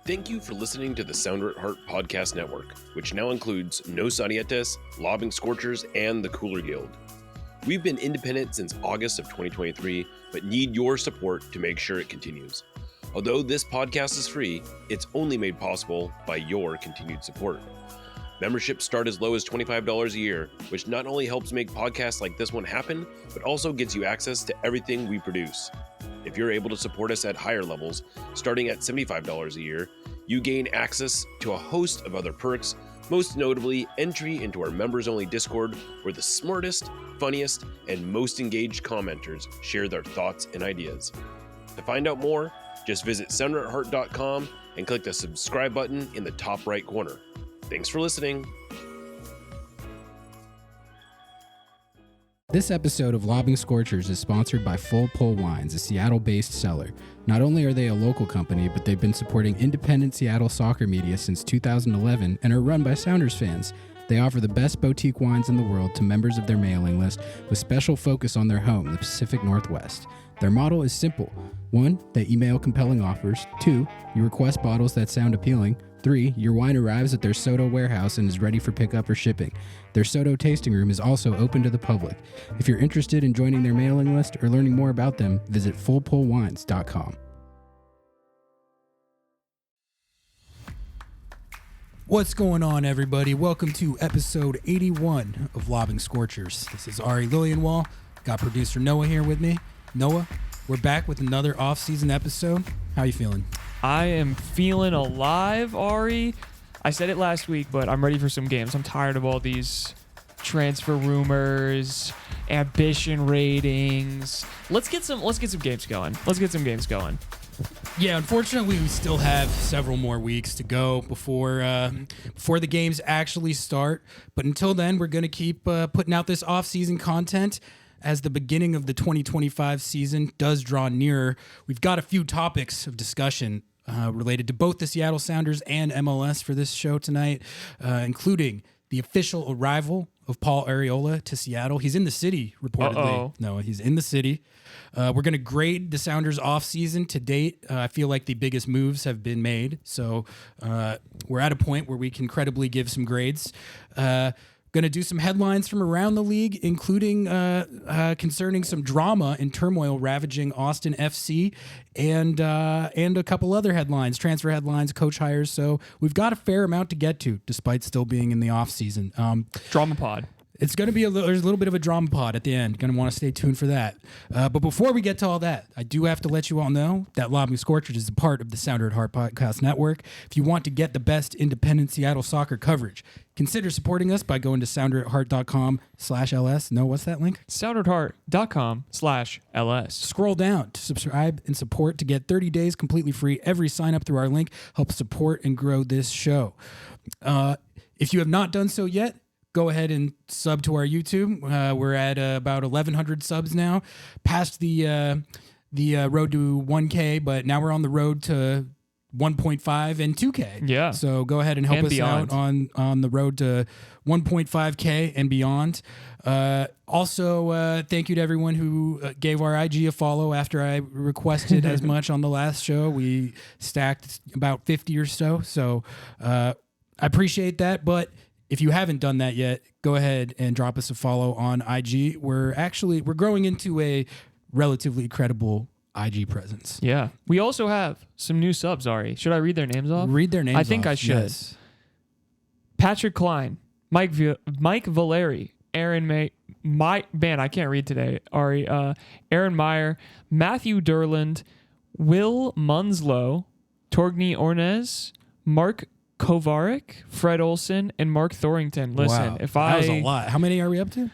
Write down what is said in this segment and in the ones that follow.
Thank you for listening to the Sounder at Heart Podcast Network, which now includes No Sarietes, Lobbing Scorchers, and the Cooler Guild. We've been independent since August of 2023, but need your support to make sure it continues. Although this podcast is free, it's only made possible by your continued support. Memberships start as low as $25 a year, which not only helps make podcasts like this one happen, but also gets you access to everything we produce. If you're able to support us at higher levels, starting at $75 a year, you gain access to a host of other perks, most notably entry into our members-only Discord, where the smartest, funniest, and most engaged commenters share their thoughts and ideas. To find out more, just visit sounderatheart.com and click the subscribe button in the top right corner. Thanks for listening. This episode of Lobbing Scorchers is sponsored by Full Pull Wines, a Seattle-based seller. Not only are they a local company, but they've been supporting independent Seattle soccer media since 2011 and are run by Sounders fans. They offer the best boutique wines in the world to members of their mailing list, with special focus on their home, the Pacific Northwest. Their model is simple. 1, they email compelling offers. 2, you request bottles that sound appealing. 3, your wine arrives at their Soto warehouse and is ready for pickup or shipping. Their Soto tasting room is also open to the public. If you're interested in joining their mailing list or learning more about them, visit fullpullwines.com. What's going on, everybody? Welcome to episode 81 of Lobbing Scorchers. This is Ari Liljenwall. Got producer Noah here with me. Noah, we're back with another off-season episode. How you feeling? I am feeling alive, Ari. I said it last week, but I'm ready for some games. I'm tired of all these transfer rumors, ambition ratings. Let's get some games going. Yeah, unfortunately, we still have several more weeks to go before the games actually start. But until then, we're going to keep putting out this off-season content. As the beginning of the 2025 season does draw nearer, we've got a few topics of discussion related to both the Seattle Sounders and MLS for this show tonight, including the official arrival of Paul Arriola to Seattle. He's in the city, reportedly. Uh-oh. No, he's in the city. We're going to grade the Sounders offseason to date. I feel like the biggest moves have been made, so we're at a point where we can credibly give some grades. Going to do some headlines from around the league, including concerning some drama and turmoil ravaging Austin FC, and a couple other headlines, transfer headlines, coach hires. So we've got a fair amount to get to, despite still being in the off season. Drama pod. It's going to be there's a little bit of a drama pod at the end. Going to want to stay tuned for that. But before we get to all that, I do have to let you all know that Lobbing Scorchers is a part of the Sounder at Heart Podcast Network. If you want to get the best independent Seattle soccer coverage, consider supporting us by going to sounderatheart.com/LS. No, what's that link? sounderatheart.com/LS. Scroll down to subscribe and support to get 30 days completely free. Every sign up through our link helps support and grow this show. If you have not done so yet, go ahead and sub to our YouTube. We're at about 1,100 subs now, past the road to 1K, but now we're on the road to 1.5 and 2K. Yeah. So go ahead and help us out on the road to 1.5K and beyond. Also, thank you to everyone who gave our IG a follow after I requested as much on the last show. We stacked about 50 or so. So I appreciate that, but if you haven't done that yet, go ahead and drop us a follow on IG. We're growing into a relatively credible IG presence. Yeah. We also have some new subs, Ari. Should I read their names off? Read their names off. I think I should. Yes. Patrick Klein, Mike Valeri, Aaron May, I can't read today, Ari. Aaron Meyer, Matthew Durland, Will Munslow, Torgny Ornez, Mark Kovarik, Fred Olson, and Mark Thorington. Listen, wow. that was a lot. How many are we up to?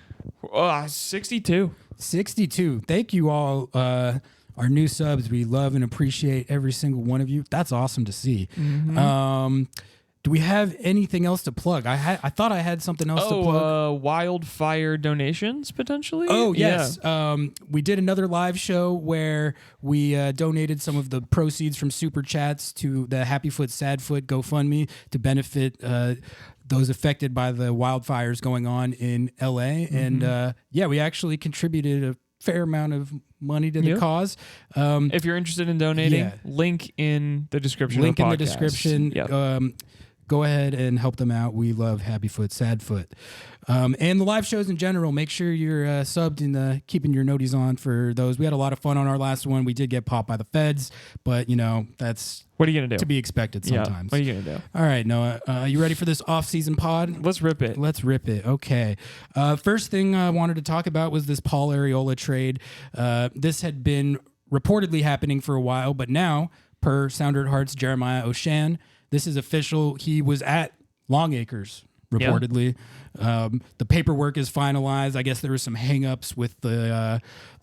62. 62. Thank you all, our new subs. We love and appreciate every single one of you. That's awesome to see. Mm-hmm. Do we have anything else to plug? I thought I had something else to plug. Wildfire donations, potentially? Oh, yes. Yeah. We did another live show where we donated some of the proceeds from Super Chats to the Happy Foot, Sad Foot GoFundMe to benefit those affected by the wildfires going on in LA. Mm-hmm. And we actually contributed fair amount of money to the cause. If you're interested in donating, link in the description. Link of the in the description. Yep. Go ahead and help them out. We love Happy Foot, Sad Foot. And the live shows in general, make sure you're subbed and keeping your noties on for those. We had a lot of fun on our last one. We did get popped by the feds, but, that's what are you going to do? To be expected sometimes. What are you going to do? All right, Noah, you ready for this off-season pod? Let's rip it. Let's rip it. Okay. First thing I wanted to talk about was this Paul Arriola trade. This had been reportedly happening for a while, but now, per Sounder at Heart's Jeremiah O'Shan, this is official. He was at Longacres, reportedly. The paperwork is finalized. I guess there were some hangups with the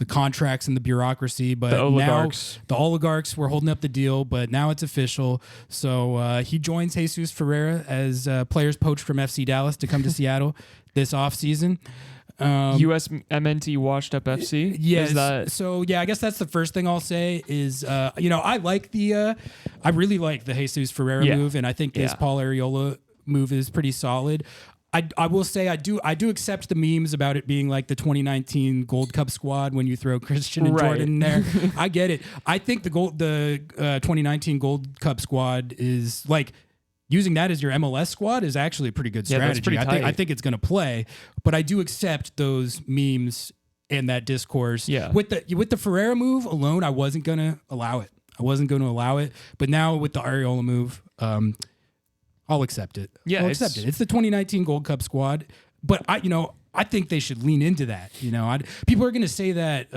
contracts and the bureaucracy, but now the oligarchs were holding up the deal, but now it's official. So he joins Jesús Ferreira as players poached from FC Dallas to come to Seattle this offseason. USMNT washed up FC. Yes. So I guess that's the first thing I'll say is, I really like the Jesús Ferreira move, and I think this Paul Arriola move is pretty solid. I will say I do accept the memes about it being like the 2019 Gold Cup squad when you throw Christian and Jordan in there. I get it. I think the 2019 Gold Cup squad is like, using that as your MLS squad is actually a pretty good strategy. That's pretty I think it's going to play, but I do accept those memes and that discourse. Yeah. With the Ferreira move alone, I wasn't going to allow it. But now with the Arriola move, I'll accept it. Yeah, I'll accept it. It's the 2019 Gold Cup squad, but I think they should lean into that. People are going to say that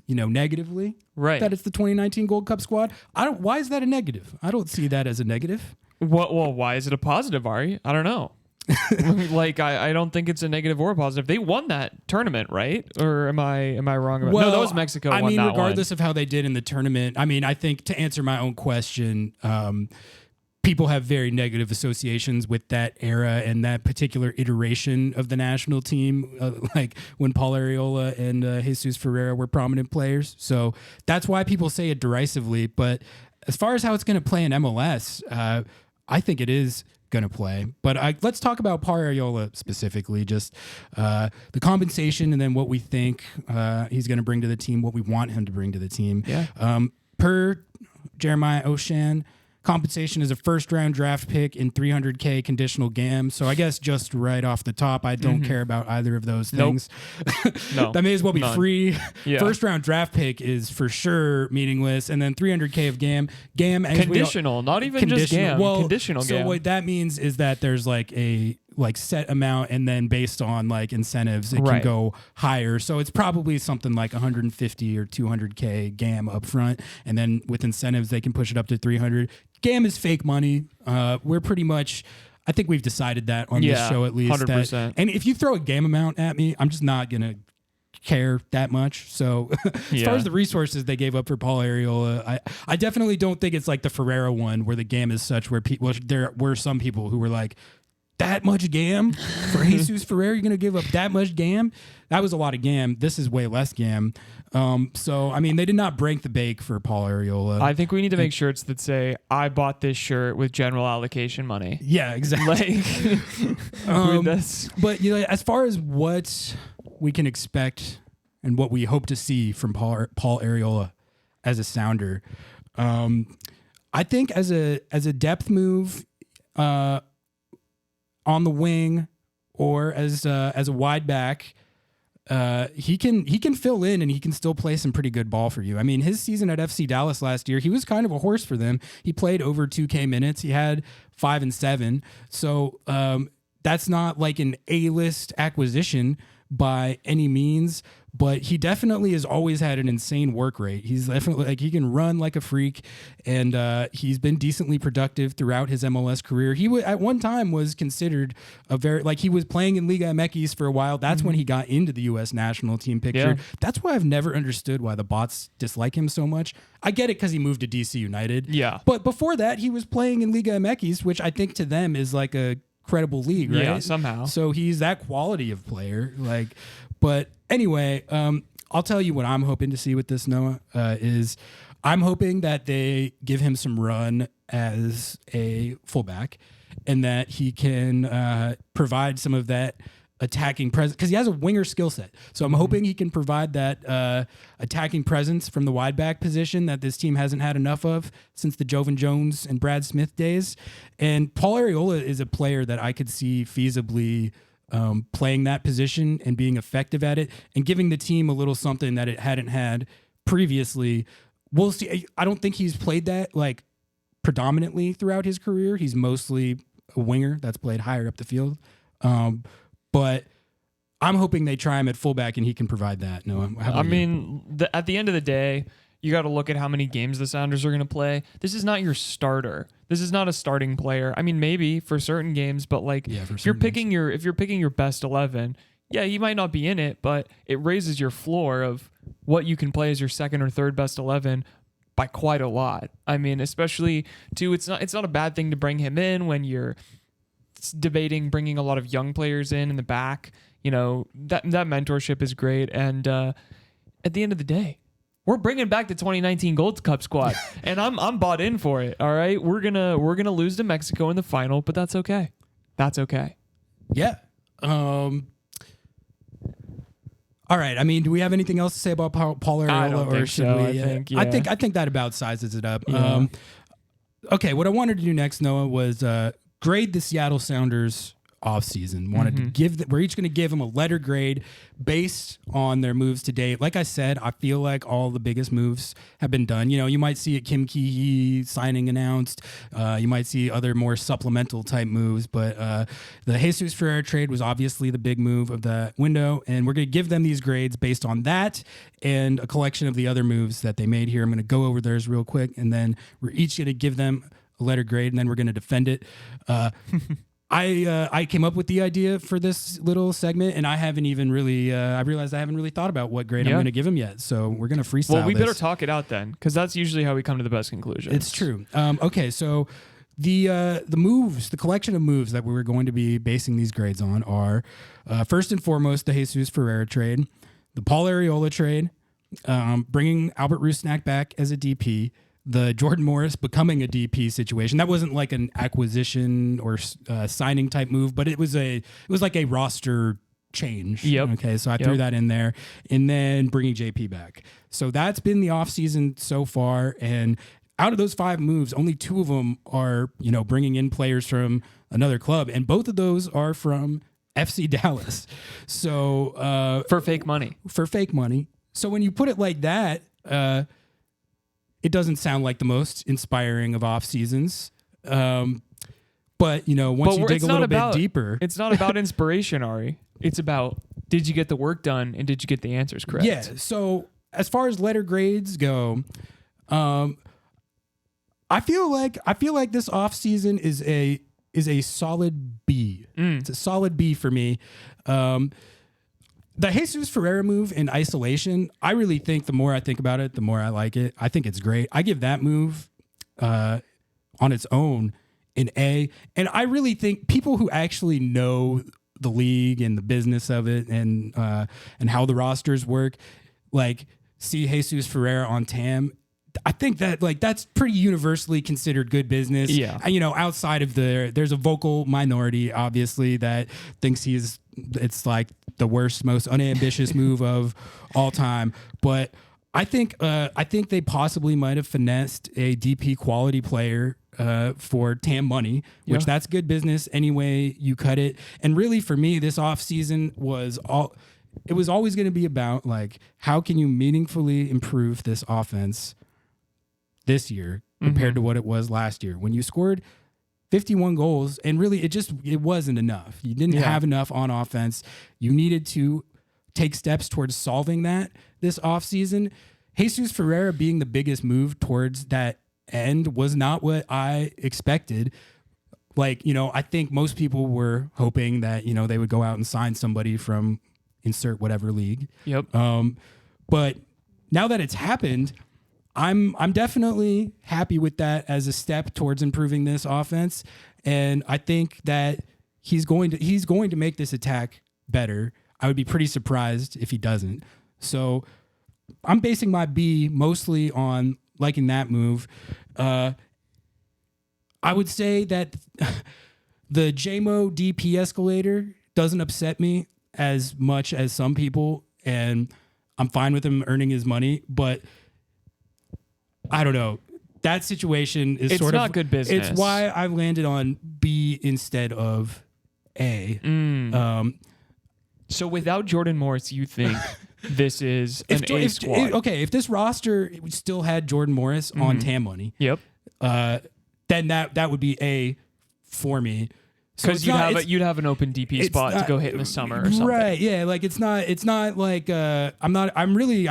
negatively, right? That it's the 2019 Gold Cup squad. Why is that a negative? I don't see that as a negative. Well, why is it a positive, Ari? I don't know. I don't think it's a negative or a positive. They won that tournament, right? Or am I wrong about? No, that was Mexico. I mean, regardless of how they did in the tournament, I think to answer my own question, people have very negative associations with that era and that particular iteration of the national team, like when Paul Arriola and Jesús Ferreira were prominent players. So that's why people say it derisively. But as far as how it's going to play in MLS, I think it is going to play. But let's talk about Paul Arriola specifically, just the compensation and then what we think he's going to bring to the team, what we want him to bring to the team. Yeah. Per Jeremiah O'Shan, compensation is a first-round draft pick in $300K conditional GAM. So I guess just right off the top, I don't care about either of those things. No. That may as well be free. Yeah. First-round draft pick is for sure meaningless. And then $300K of GAM. GAM as conditional, not even just GAM. Well, conditional GAM. So what that means is that there's like a set amount, and then based on like incentives, it can go higher. So it's probably something like 150 or 200K GAM up front, and then with incentives, they can push it up to 300. GAM is fake money. We're pretty much, I think we've decided that on this show at least. 100%. And if you throw a GAM amount at me, I'm just not going to care that much. So as far as the resources they gave up for Paul Arriola, I definitely don't think it's like the Ferreira one where the GAM is such where there were some people who were like, that much GAM for Jesús Ferreira? You're going to give up that much GAM? That was a lot of GAM. This is way less GAM. So, I mean, they did not break the bank for Paul Arriola. I think we need to make shirts that say, I bought this shirt with general allocation money. Yeah, exactly. But as far as what we can expect and what we hope to see from Paul Arriola as a Sounder, I think as a depth move, on the wing or as a wide back, he can fill in and he can still play some pretty good ball for you. I mean, his season at FC Dallas last year, he was kind of a horse for them. He played over 2K minutes. He had 5 and 7. So that's not like an A-list acquisition by any means, but he definitely has always had an insane work rate. He's definitely he can run like a freak, and he's been decently productive throughout his MLS career. He at one time was considered a very he was playing in Liga MX for a while. That's when he got into the U.S. national team picture. Yeah. That's why I've never understood why the bots dislike him so much. I get it because he moved to DC United. Yeah, but before that, he was playing in Liga MX, which I think to them is like a credible league, right? Yeah, somehow. So he's that quality of player. But anyway, I'll tell you what I'm hoping to see with this, Noah, is I'm hoping that they give him some run as a fullback and that he can provide some of that attacking presence, because he has a winger skill set. So I'm hoping he can provide that attacking presence from the wide back position that this team hasn't had enough of since the Jovan Jones and Brad Smith days. And Paul Arriola is a player that I could see feasibly playing that position and being effective at it and giving the team a little something that it hadn't had previously. We'll see. I don't think he's played that like predominantly throughout his career. He's mostly a winger that's played higher up the field. But I'm hoping they try him at fullback and he can provide that. No, I mean, at the end of the day, you got to look at how many games the Sounders are going to play. This is not your starter. This is not a starting player. I mean, maybe for certain games, but like if you're picking your best 11, yeah, you might not be in it, but it raises your floor of what you can play as your second or third best 11 by quite a lot. I mean, especially too, it's not a bad thing to bring him in when you're debating bringing a lot of young players in the back. You know, that mentorship is great. And at the end of the day, we're bringing back the 2019 Gold Cup squad, and I'm bought in for it. All right, we're gonna lose to Mexico in the final, but that's okay. That's okay. Yeah. All right. I mean, do we have anything else to say about Paul Arriola? I don't think should so. we? I think that about sizes it up. Yeah. Okay. What I wanted to do next, Noah, was grade the Seattle Sounders offseason. We're each going to give them a letter grade based on their moves to date. Like I said, I feel like all the biggest moves have been done. You know, you might see a Kim Ki-hee signing announced. You might see other more supplemental type moves, but the Jesús Ferreira trade was obviously the big move of the window, and we're going to give them these grades based on that and a collection of the other moves that they made here. I'm going to go over theirs real quick, and then we're each going to give them a letter grade, and then we're going to defend it. I came up with the idea for this little segment, and I haven't even really. I realized I haven't really thought about what grade I'm going to give him yet. So we're going to freestyle. Well, we better talk it out then, because that's usually how we come to the best conclusions. It's true. Okay, so the moves, the collection of moves that we're going to be basing these grades on are first and foremost the Jesús Ferreira trade, the Paul Arriola trade, bringing Albert Rusnak back as a DP. The Jordan Morris becoming a DP situation. That wasn't like an acquisition or signing type move, but it was like a roster change. Yep. Okay, so I threw that in there, and then bringing JP back. So that's been the offseason so far, and out of those 5 moves, only 2 of them are bringing in players from another club, and both of those are from FC Dallas. So for fake money. So when you put it like that. It doesn't sound like the most inspiring of off seasons. But once you dig a little bit deeper. It's not about inspiration, Ari. It's about, did you get the work done and did you get the answers correct? Yeah. So as far as letter grades go, I feel like this off season is a solid B. It's a solid B for me. The Jesús Ferreira move in isolation, I really think the more I think about it, the more I like it. I think it's great. I give that move on its own an A. And I really think people who actually know the league and the business of it and how the rosters work, like see Jesús Ferreira on TAM, I think that that's pretty universally considered good business. Yeah. Outside of there's a vocal minority, obviously, that thinks it's like the worst, most unambitious move of all time. But I think they possibly might have finessed a DP quality player for TAM money, which that's good business any way you cut it. And really, for me, this offseason it was always going to be about how can you meaningfully improve this offense this year compared to what it was last year when you scored 51 goals, and really it wasn't enough. You didn't have enough on offense. You needed to take steps towards solving that this offseason. Jesús Ferreira being the biggest move towards that end was not what I expected. I think most people were hoping that, they would go out and sign somebody from insert whatever league. Yep. But now that it's happened, I'm definitely happy with that as a step towards improving this offense, and I think that he's going to make this attack better. I would be pretty surprised if he doesn't. So I'm basing my B mostly on liking that move. I would say that the JMO DP escalator doesn't upset me as much as some people, and I'm fine with him earning his money, but I don't know. That situation is It's sort not of good business. It's why I've landed on B instead of A. So without Jordan Morris, you think this is an A squad? If this roster still had Jordan Morris on TAM money, Yep. then that would be A for me. Because you'd have an open DP spot to go hit in the summer or something. Right, yeah. Like it's not like I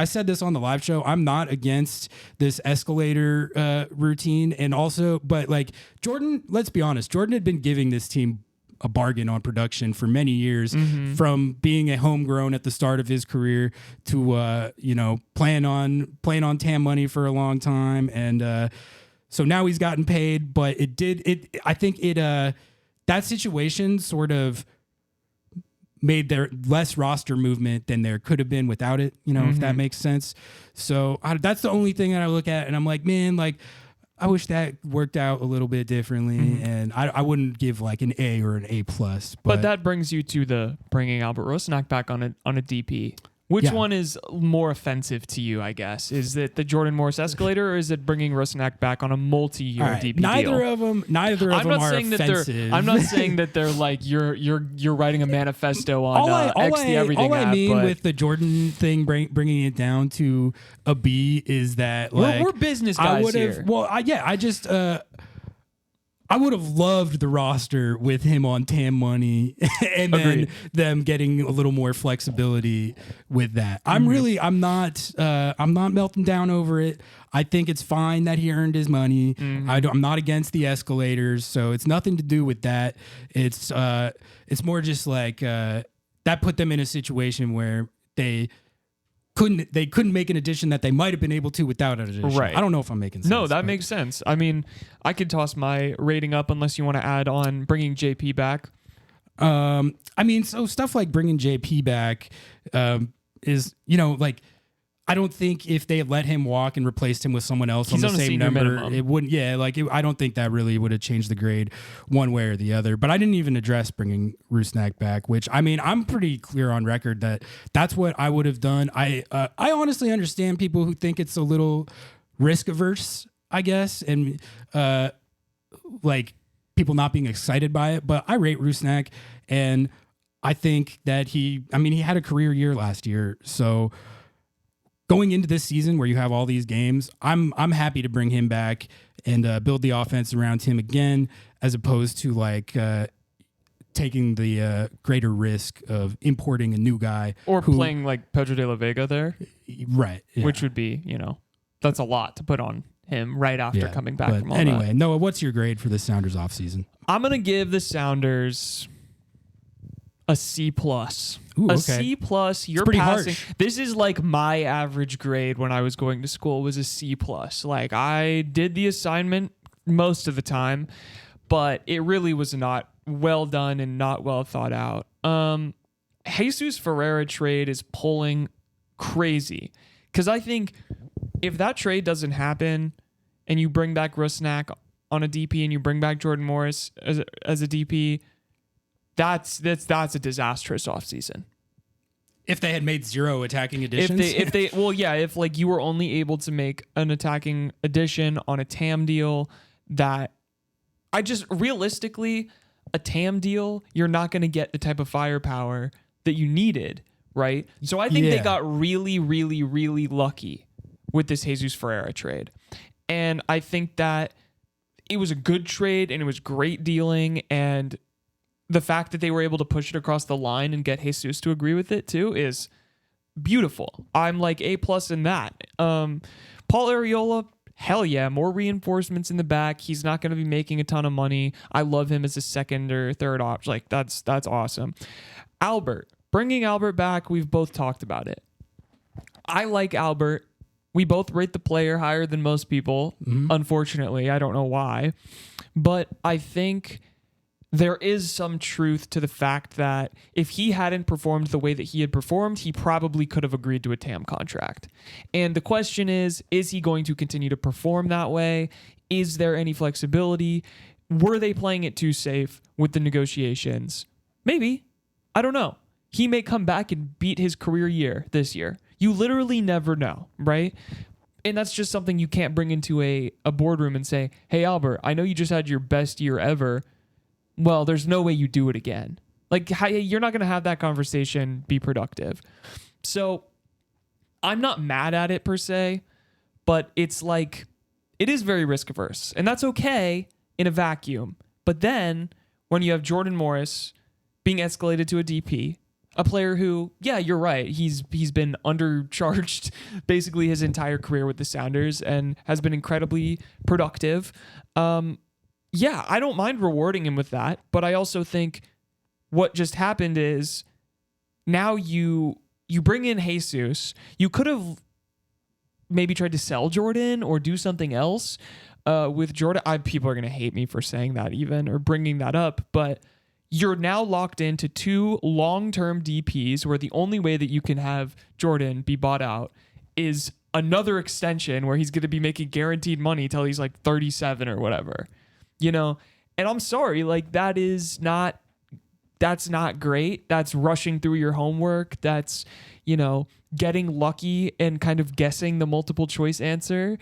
said this on the live show, I'm not against this escalator routine, and also, but like Jordan, let's be honest, Jordan had been giving this team a bargain on production for many years, from being a homegrown at the start of his career to playing on TAM money for a long time, and so now he's gotten paid, but I think that situation sort of made there less roster movement than there could have been without it, if that makes sense. So that's the only thing that I look at, and I'm like, man, like I wish that worked out a little bit differently, and I wouldn't give like an A or an A plus. But that brings you to the bringing Albert Rusnak back on a DP. Which one is more offensive to you, I guess? Is it the Jordan Morris escalator, or is it bringing Rusnak back on a multi-year DP deal? Neither of them are offensive. I'm not saying that they're like you're writing a manifesto on X the Everything all app. I mean but with the Jordan thing, bringing it down to a B, is that like we're business guys here. Well, I would have loved the roster with him on TAM money and then them getting a little more flexibility with that. I'm not melting down over it. I think it's fine that he earned his money. I'm not against the escalators, so it's nothing to do with that. It's more just like that put them in a situation where they couldn't make an addition that they might have been able to without an addition. Right. I don't know if I'm making sense. No, that makes sense. I mean, I could toss my rating up unless you want to add on bringing JP back. So stuff like bringing JP back is, like, I don't think if they had let him walk and replaced him with someone else on the same number, minimum. It wouldn't. Yeah, I don't think that really would have changed the grade one way or the other. But I didn't even address bringing Rusnak back, which I'm pretty clear on record that that's what I would have done. I honestly understand people who think it's a little risk averse, I guess, and like people not being excited by it. But I rate Rusnak, and I think that he had a career year last year, so. Going into this season where you have all these games, I'm happy to bring him back and build the offense around him again, as opposed to like taking the greater risk of importing a new guy or playing like Pedro de la Vega there, right? Yeah. Which would be that's a lot to put on him right after coming back from all anyway, that. Noah, what's your grade for the Sounders offseason? I'm gonna give the Sounders a C plus. Ooh, C plus. You're pretty passing. harsh. This is like my average grade when I was going to school was a C plus. Like I did the assignment most of the time, but it really was not well done and not well thought out. Jesús Ferreira trade is pulling crazy because I think if that trade doesn't happen and you bring back Rusnak on a DP and you bring back Jordan Morris as a DP. That's a disastrous offseason. If they had made 0 attacking additions? If like you were only able to make an attacking addition on a TAM deal that realistically, a TAM deal, you're not going to get the type of firepower that you needed, right? So I think they got really, really, really lucky with this Jesús Ferreira trade. And I think that it was a good trade and it was great dealing, and the fact that they were able to push it across the line and get Jesús to agree with it too is beautiful. I'm like A+ in that. Paul Arriola, hell yeah, more reinforcements in the back. He's not going to be making a ton of money. I love him as a second or third option. Like that's awesome. Bringing Albert back, we've both talked about it. I like Albert. We both rate the player higher than most people. Unfortunately, I don't know why, but I think there is some truth to the fact that if he hadn't performed the way that he had performed, he probably could have agreed to a TAM contract. And the question is he going to continue to perform that way? Is there any flexibility? Were they playing it too safe with the negotiations? Maybe. I don't know. He may come back and beat his career year this year. You literally never know, right? And that's just something you can't bring into a boardroom and say, hey, Albert, I know you just had your best year ever. Well, there's no way you do it again. Like, you're not going to have that conversation be productive. So I'm not mad at it per se, but it's like, it is very risk averse. And that's okay in a vacuum. But then when you have Jordan Morris being escalated to a DP, a player who, yeah, you're right, he's been undercharged basically his entire career with the Sounders and has been incredibly productive. Yeah, I don't mind rewarding him with that, but I also think what just happened is now you bring in Jesús. You could have maybe tried to sell Jordan or do something else with Jordan. People are going to hate me for saying that even or bringing that up, but you're now locked into 2 long-term DPs where the only way that you can have Jordan be bought out is another extension where he's going to be making guaranteed money till he's like 37 or whatever, you know? And I'm sorry, like that's not great. That's rushing through your homework. That's, you know, getting lucky and kind of guessing the multiple choice answer.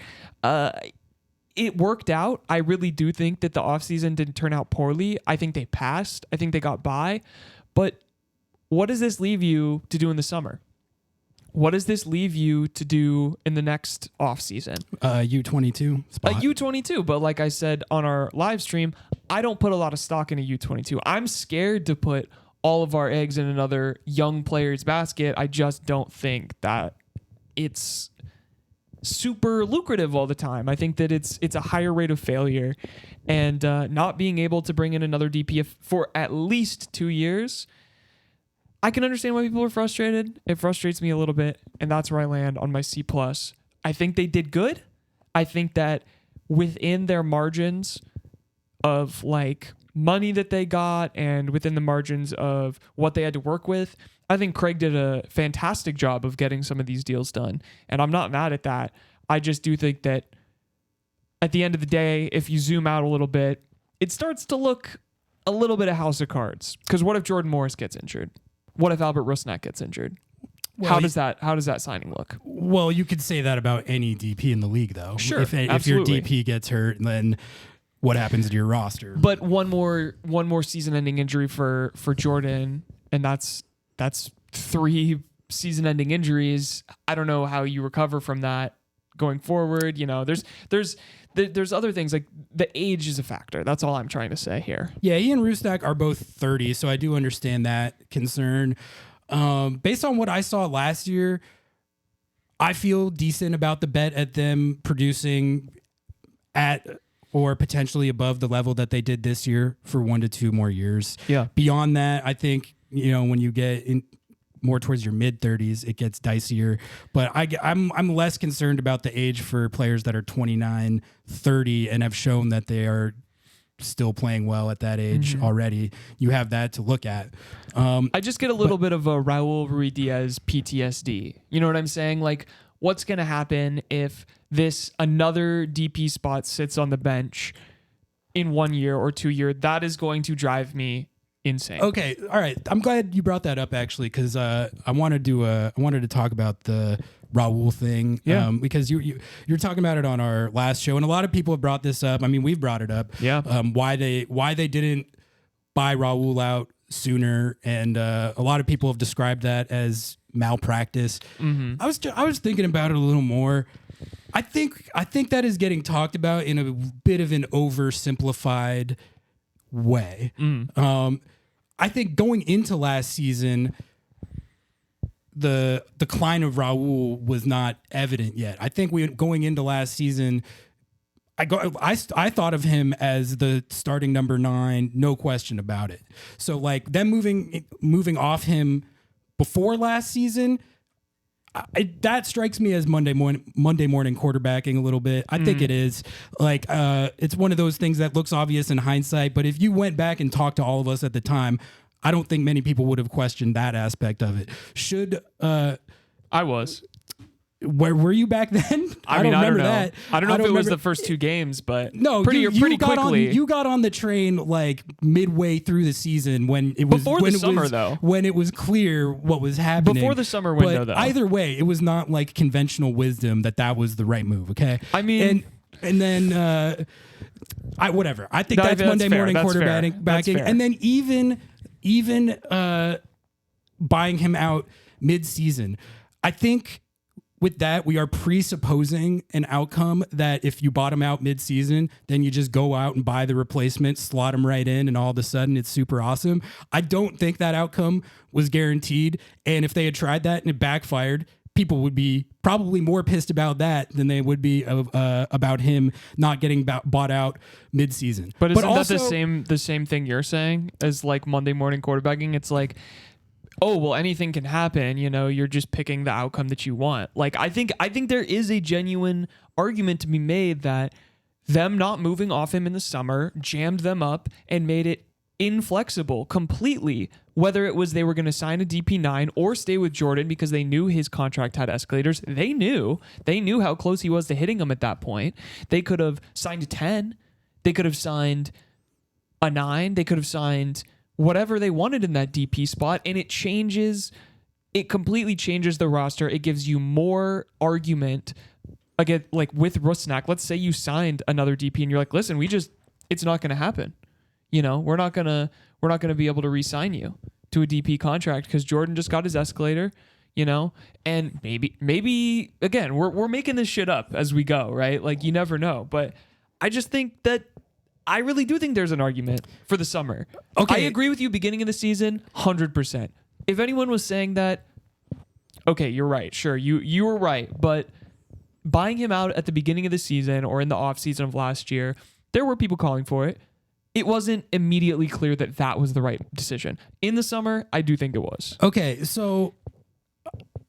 It worked out. I really do think that the offseason didn't turn out poorly. I think they passed. I think they got by. But what does this leave you to do in the summer? What does this leave you to do in the next offseason? U22 spot. U22. But like I said on our live stream, I don't put a lot of stock in a U22. I'm scared to put all of our eggs in another young player's basket. I just don't think that it's super lucrative all the time. I think that it's a higher rate of failure, and not being able to bring in another DP for at least 2 years, I can understand why people are frustrated. It frustrates me a little bit, and that's where I land on my C+. I think they did good. I think that within their margins of like money that they got and within the margins of what they had to work with, I think Craig did a fantastic job of getting some of these deals done, and I'm not mad at that. I just do think that at the end of the day, if you zoom out a little bit, it starts to look a little bit of House of Cards. Because what if Jordan Morris gets injured? What if Albert Rusnak gets injured? Well, how does that signing look? Well, you could say that about any DP in the league, though. Sure, if your DP gets hurt, then what happens to your roster? But one more season-ending injury for Jordan, and that's 3 season-ending injuries. I don't know how you recover from that going forward. You know, there's other things, like the age is a factor. That's all I'm trying to say here. Yeah, he and Rusnak are both 30, so I do understand that concern. Based on what I saw last year, I feel decent about the bet at them producing at or potentially above the level that they did this year for 1 to 2 more years. Yeah. Beyond that, I think, you know, when you get in more towards your mid-30s, it gets dicier. But I'm less concerned about the age for players that are 29, 30, and have shown that they are still playing well at that age already. You have that to look at. I just get a little bit of a Raul Ruiz-Diaz PTSD. You know what I'm saying? Like, what's going to happen if another DP spot sits on the bench in 1 year or 2 years? That is going to drive me insane. Okay, all right. I'm glad you brought that up, actually, because I wanted to talk about the Raul thing. Yeah. Because you're talking about it on our last show, and a lot of people have brought this up. I mean, we've brought it up. Yeah. Why they didn't buy Raul out sooner, and a lot of people have described that as malpractice. I was thinking about it a little more. I think that is getting talked about in a bit of an oversimplified way. I think going into last season, the decline of Raul was not evident yet. I think going into last season, I thought of him as the starting number 9, no question about it. So like them moving off him before last season, that strikes me as Monday morning quarterbacking a little bit. I think it is. Like, it's one of those things that looks obvious in hindsight, but if you went back and talked to all of us at the time, I don't think many people would have questioned that aspect of it. I was. Where were you back then? I mean, I don't know. That. I don't know if it was the first 2 games, but no, pretty you quickly. You got on the train like midway through the season when it was before the summer, though. When it was clear what was happening. Before the summer window, though. Either way, it was not like conventional wisdom that was the right move. Okay, I mean, and then whatever. I think that's Monday morning quarterbacking, and then even buying him out mid-season. I think with that, we are presupposing an outcome that if you bought him out mid-season, then you just go out and buy the replacement, slot him right in, and all of a sudden it's super awesome. I don't think that outcome was guaranteed. And if they had tried that and it backfired, people would be probably more pissed about that than they would be about him not getting bought out mid-season. But isn't that the same thing you're saying as like Monday morning quarterbacking? It's like, oh, well, anything can happen. You know, you're just picking the outcome that you want. Like, I think there is a genuine argument to be made that them not moving off him in the summer jammed them up and made it inflexible completely, whether it was they were going to sign a DP9 or stay with Jordan because they knew his contract had escalators. They knew how close he was to hitting them at that point. They could have signed a 10. They could have signed a 9. They could have signed whatever they wanted in that DP spot, and it completely changes the roster. It gives you more argument. Again, like with Rusnak, let's say you signed another DP and you're like, listen, it's not going to happen. You know, we're not going to be able to re-sign you to a DP contract because Jordan just got his escalator, you know, and maybe again, we're making this shit up as we go, right? Like you never know, but I just think that I really do think there's an argument for the summer. Okay. I agree with you beginning of the season, 100%. If anyone was saying that, okay, you're right. Sure, you were right. But buying him out at the beginning of the season or in the offseason of last year, there were people calling for it. It wasn't immediately clear that was the right decision. In the summer, I do think it was. Okay, so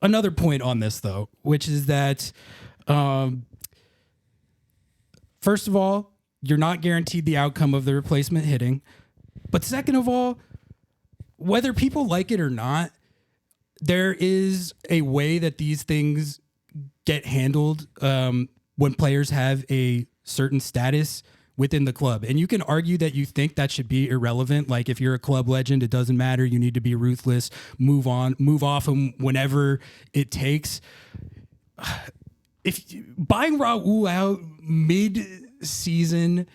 another point on this, though, which is that, first of all, you're not guaranteed the outcome of the replacement hitting. But second of all, whether people like it or not, there is a way that these things get handled when players have a certain status within the club. And you can argue that you think that should be irrelevant. Like if you're a club legend, it doesn't matter. You need to be ruthless, move off them whenever it takes. If buying Raul out mid-season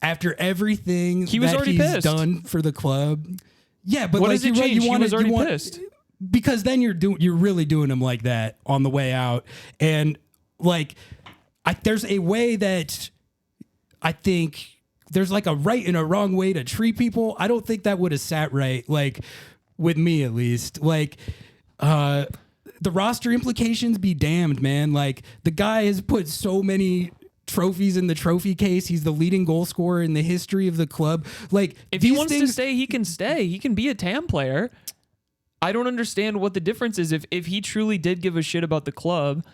after everything he's pissed. Done for the club, yeah, but what like does it change? He was already pissed because then you're really doing him like that on the way out, and like there's a way that I think there's like a right and a wrong way to treat people. I don't think that would have sat right, like with me at least, like. The roster implications be damned, man. Like the guy has put so many trophies in the trophy case. He's the leading goal scorer in the history of the club. Like if he wants to stay, he can stay. He can be a TAM player. I don't understand what the difference is. If he truly did give a shit about the club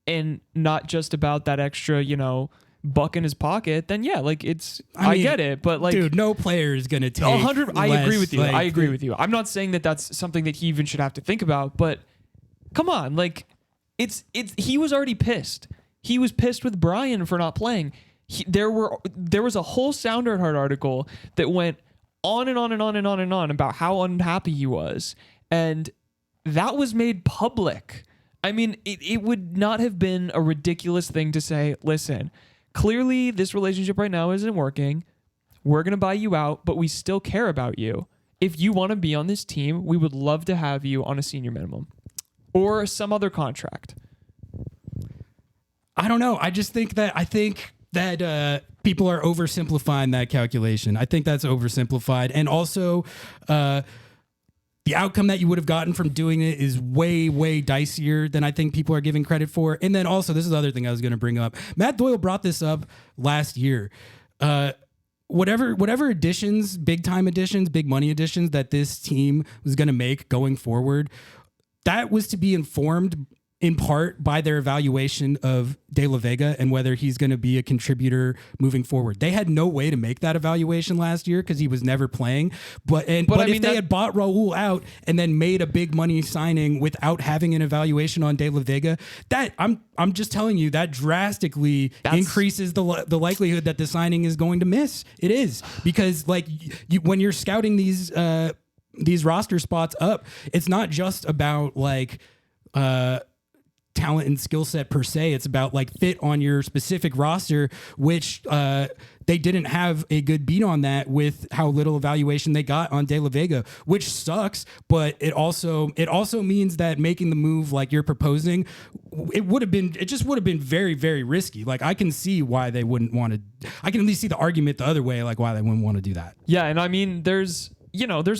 and not just about that extra, you know, buck in his pocket, then yeah, like I get it, but like, dude, no player is gonna take 100. I agree with you. Like, I agree with you. I'm not saying that that's something that he even should have to think about, but come on, like it's he was already pissed. He was pissed with Brian for not playing. There was a whole Sounder at Heart article that went on and on and on and on and on about how unhappy he was, and that was made public. I mean, it would not have been a ridiculous thing to say, listen, clearly this relationship right now isn't working. We're going to buy you out, but we still care about you. If you want to be on this team, we would love to have you on a senior minimum or some other contract. I don't know. I think that people are oversimplifying that calculation. I think that's oversimplified. And also, the outcome that you would have gotten from doing it is way, way dicier than I think people are giving credit for. And then also, this is the other thing I was going to bring up. Matt Doyle brought this up last year. Whatever additions, big time additions, big money additions that this team was going to make going forward, that was to be informed in part by their evaluation of De La Vega and whether he's going to be a contributor moving forward. They had no way to make that evaluation last year because he was never playing. But if they had bought Raul out and then made a big money signing without having an evaluation on De La Vega, that I'm just telling you that drastically increases the likelihood that the signing is going to miss. It is, because like when you're scouting these roster spots up, it's not just about like talent and skill set per se. It's about like fit on your specific roster, which they didn't have a good beat on that with how little evaluation they got on De La Vega, which sucks. But it also means that making the move like you're proposing, it just would have been very, very risky. Like I can see why they wouldn't want to. I can at least see the argument the other way, like why they wouldn't want to do that. Yeah, and I mean, there's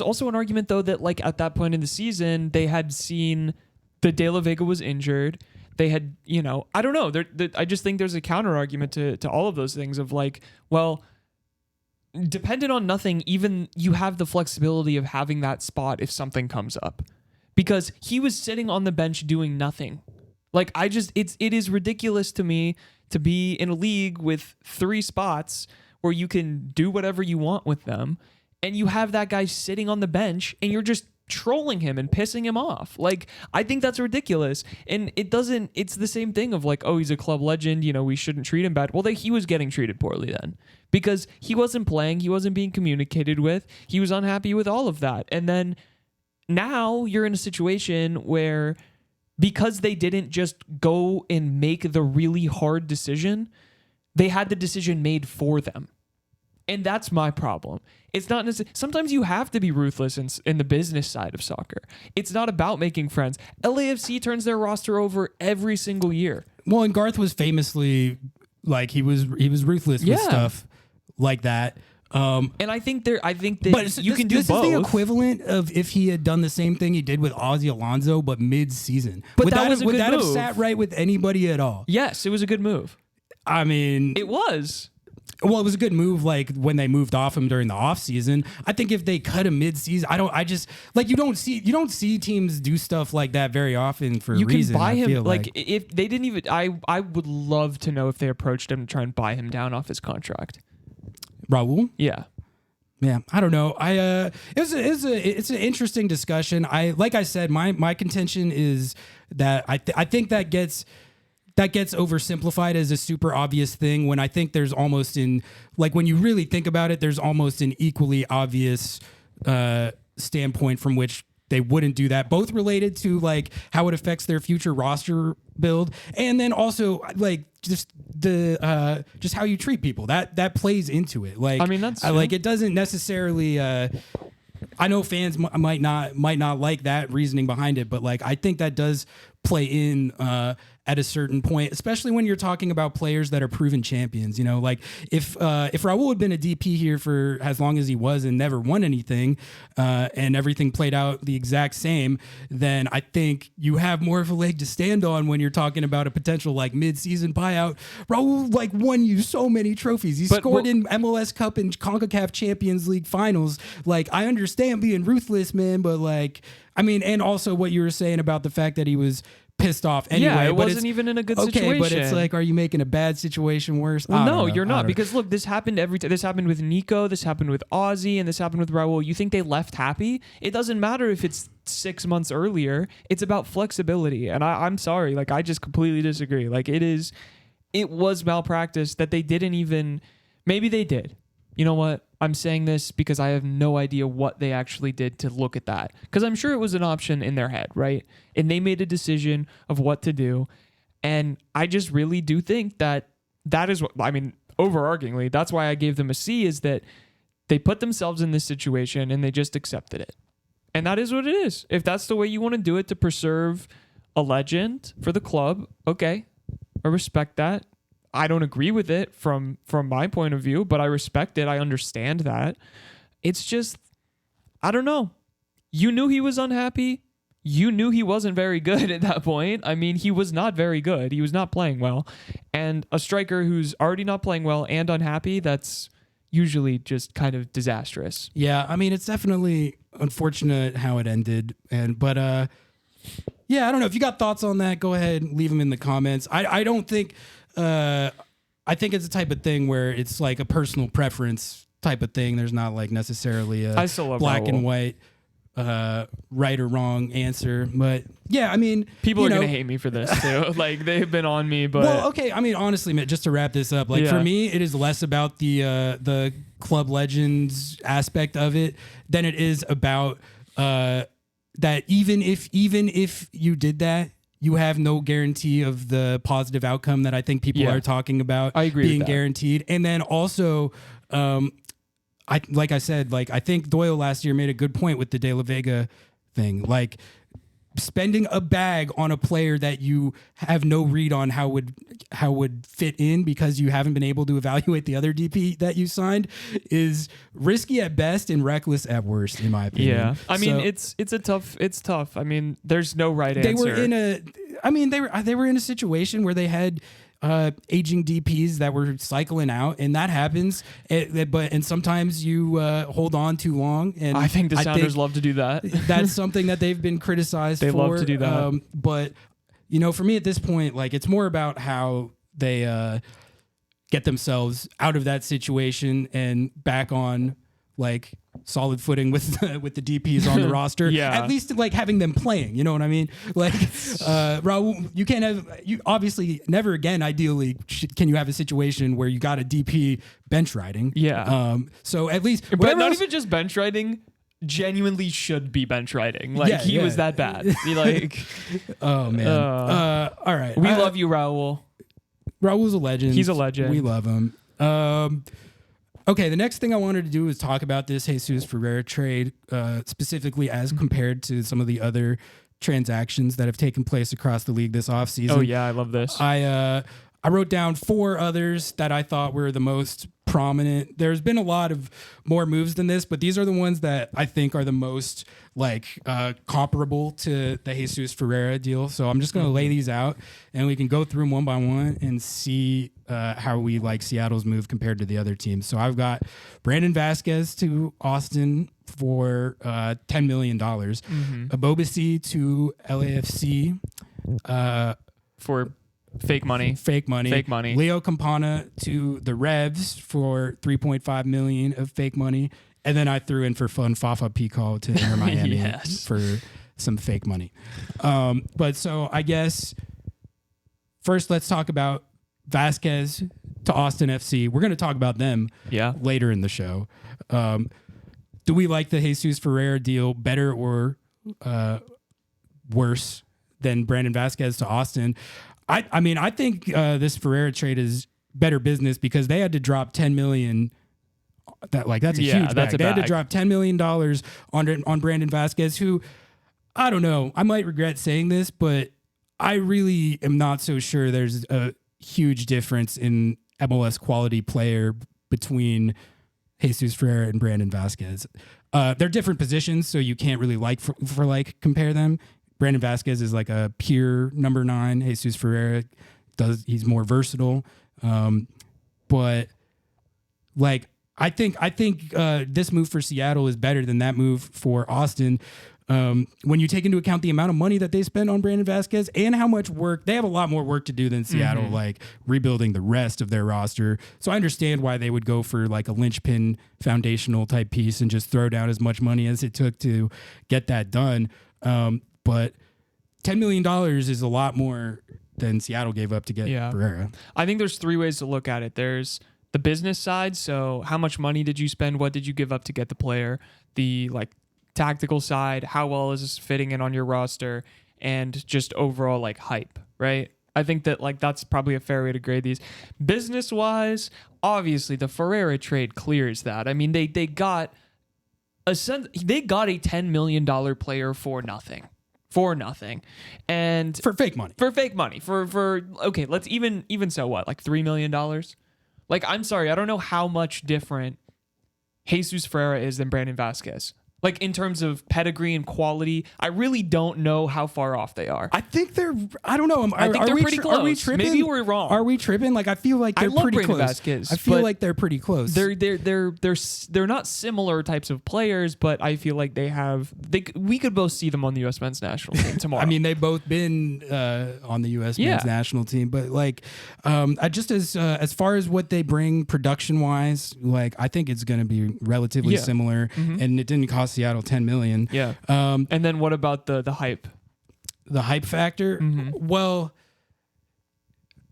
also an argument though that like at that point in the season they had seen that De La Vega was injured. They had, I don't know. I just think there's a counter argument to all of those things of like, well, dependent on nothing, even you have the flexibility of having that spot if something comes up, because he was sitting on the bench doing nothing. Like it is ridiculous to me to be in a league with 3 spots where you can do whatever you want with them, and you have that guy sitting on the bench and you're just trolling him and pissing him off. Like, I think that's ridiculous. And it's the same thing of like, oh, he's a club legend, we shouldn't treat him bad. Well, he was getting treated poorly then because he wasn't playing, he wasn't being communicated with, he was unhappy with all of that. And then now you're in a situation where because they didn't just go and make the really hard decision, they had the decision made for them. And that's my problem. It's not necessarily. Sometimes you have to be ruthless in the business side of soccer. It's not about making friends. LAFC turns their roster over every single year. Well, and Garth was famously like he was ruthless with stuff like that. And I think that you can do both. This is the equivalent of if he had done the same thing he did with Ozzy Alonso, but mid-season. But would that was a good move. Would that have sat right with anybody at all? Yes, it was a good move. I mean, it was. Well, it was a good move, like when they moved off him during the offseason. I think if they cut him mid-season, you don't see teams do stuff like that very often for a reason. You can buy him, like if they didn't even. I would love to know if they approached him to try and buy him down off his contract. Raul? Yeah. Yeah, I don't know. It's an interesting discussion. Like I said, my contention is that I think that gets oversimplified as a super obvious thing when I think there's almost when you really think about it, there's almost an equally obvious standpoint from which they wouldn't do that, both related to like how it affects their future roster build, and then also like just how you treat people. That plays into it. Like, I mean, that's like it doesn't necessarily. I know fans might not like that reasoning behind it, but like I think that does play in at a certain point, especially when you're talking about players that are proven champions. Like if Raul had been a DP here for as long as he was and never won anything, and everything played out the exact same, then I think you have more of a leg to stand on when you're talking about a potential like mid-season buyout. Raul like won you so many trophies. He scored in MLS Cup and CONCACAF Champions League finals. Like, I understand being ruthless, man, but like, I mean, and also what you were saying about the fact that he was pissed off anyway. Yeah, it wasn't even in a good situation. Okay, but it's like, are you making a bad situation worse? Well, no, you're not. Because look, this happened every time. This happened with Nico, this happened with Ozzy, and this happened with Raul. You think they left happy? It doesn't matter if it's 6 months earlier. It's about flexibility. And I'm sorry, like I just completely disagree. Like it was malpractice that they didn't even, maybe they did. You know what? I'm saying this because I have no idea what they actually did to look at that. Because I'm sure it was an option in their head, right? And they made a decision of what to do. And I just really do think that is what, I mean, overarchingly, that's why I gave them a C, is that they put themselves in this situation and they just accepted it. And that is what it is. If that's the way you want to do it to preserve a legend for the club, okay, I respect that. I don't agree with it from my point of view, but I respect it. I understand that. It's just, I don't know. You knew he was unhappy. You knew he wasn't very good at that point. I mean, he was not very good. He was not playing well. And a striker who's already not playing well and unhappy, that's usually just kind of disastrous. Yeah, I mean, it's definitely unfortunate how it ended. But yeah, I don't know if you got thoughts on that. Go ahead and leave them in the comments. I don't think. I think it's a type of thing where it's like a personal preference type of thing. There's not like necessarily a I still love black Raul. and white, right or wrong answer. But yeah, I mean, People are gonna hate me for this too. Like they've been on me, but well, okay. I mean, honestly, man, just to wrap this up, like for me, it is less about the club legends aspect of it than it is about that even if you did that, you have no guarantee of the positive outcome that I think people are talking about. I agree being with that. guaranteed. And then also, I think Doyle last year made a good point with the De La Vega thing. Like spending a bag on a player that you have no read on how would fit in because you haven't been able to evaluate the other DP that you signed is risky at best and reckless at worst, in my opinion. yeah. I mean, it's tough. I mean, there's no right They answer. were in a situation where they had aging DPs that were cycling out, and that happens. And sometimes you hold on too long. And I think the Sounders love to do that. That's something that they've been criticized for. They love to do that. But for me at this point, like it's more about how they get themselves out of that situation and back on like solid footing with the DPs on the roster. Yeah. At least like having them playing, you know what I mean? Like Raul, you obviously never again ideally can you have a situation where you got a DP bench riding. Yeah. So at least But not even just bench riding, genuinely should be bench riding. Like he was that bad. He like oh man. All right. We love you, Raul. Raul's a legend. He's a legend. We love him. Okay, the next thing I wanted to do is talk about this Jesús Ferreira trade, specifically as compared to some of the other transactions that have taken place across the league this offseason. Oh yeah, I love this. I wrote down 4 others that I thought were the most prominent. There's been a lot of more moves than this, but these are the ones that I think are the most like comparable to the Jesús Ferreira deal. So I'm just going to lay these out and we can go through them one by one and see how we like Seattle's move compared to the other teams. So I've got Brandon Vasquez to Austin for $10 million. Abobasi to LAFC For fake money. Leo Campana to the Revs for $3.5 million of fake money. And then I threw in for fun Fafa Pico to Inter Miami for some fake money. But so I guess first let's talk about Vasquez to Austin FC. We're going to talk about them later in the show. Do we like the Jesús Ferreira deal better or worse than Brandon Vasquez to Austin? I mean, I think this Ferreira trade is better business because they had to drop $10 million. That's a huge bag. They had to drop $10 million on Brandon Vasquez, who, I don't know, I might regret saying this, but I really am not so sure there's a huge difference in MLS quality player between Jesús Ferreira and Brandon Vasquez. They're different positions, so you can't really compare them. Brandon Vasquez is like a pure number 9. Jesús Ferreira he's more versatile. But like, I think this move for Seattle is better than that move for Austin. When you take into account the amount of money that they spend on Brandon Vasquez and how much work, they have a lot more work to do than Seattle, like rebuilding the rest of their roster. So I understand why they would go for like a linchpin foundational type piece and just throw down as much money as it took to get that done. But $10 million is a lot more than Seattle gave up to get Ferreira. I think there's 3 ways to look at it. There's the business side. So how much money did you spend? What did you give up to get the player? The like tactical side, how well is this fitting in on your roster? And just overall like hype, right? I think that like that's probably a fair way to grade these. Business wise, obviously the Ferreira trade clears that. I mean, they got a $10 million player for nothing. And for fake money. For okay, let's even so what? Like $3 million? Like, I'm sorry, I don't know how much different Jesús Ferreira is than Brandon Vasquez. Like in terms of pedigree and quality, I really don't know how far off they are. I think they're. I don't know. I think they're pretty close. Are we tripping? Maybe we're wrong. Are we tripping? Like I feel like they're pretty Brandon close. Vasquez, I feel but like they're pretty close. They're not similar types of players, but I feel like we could both see them on the U.S. men's national team tomorrow. I mean, they've both been on the U.S. men's national team, but like, I just as far as what they bring production wise, like I think it's going to be relatively similar, and it didn't cost Seattle $10 million. Yeah. And then what about the hype? The hype factor? Well,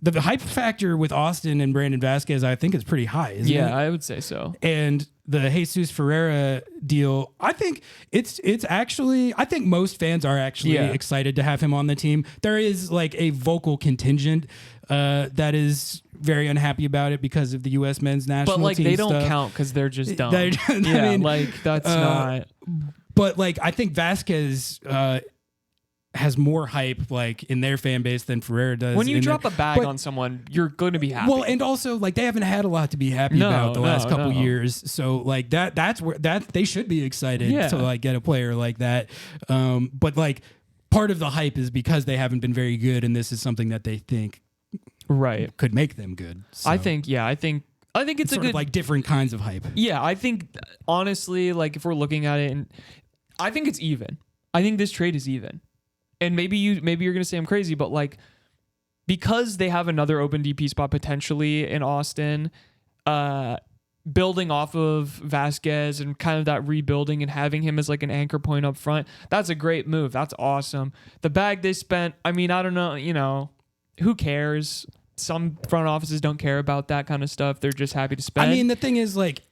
the hype factor with Austin and Brandon Vasquez, I think, is pretty high, isn't it? Yeah, I would say so. And the Jesús Ferreira deal, I think it's actually, I think most fans are actually excited to have him on the team. There is like a vocal contingent that is very unhappy about it because of the U.S. men's national team. But like they don't stuff. count because they're just dumb. I mean, like that's not. But like I think Vasquez has more hype like in their fan base than Ferreira does. When you drop a bag on someone, you're going to be happy. Well, and also like they haven't had a lot to be happy about the last couple years. So like that's where they should be excited to like get a player like that. But like part of the hype is because they haven't been very good, and this is something that they think could make them good. So I think it's a sort good of like different kinds of hype. Yeah, I think honestly, like if we're looking at it, and I think it's even. I think this trade is even. And maybe you're gonna say I'm crazy, but like because they have another open DP spot potentially in Austin, building off of Vasquez and kind of that rebuilding and having him as like an anchor point up front, that's a great move. That's awesome. The bag they spent, I mean, I don't know, who cares? Some front offices don't care about that kind of stuff. They're just happy to spend. I mean, the thing is like,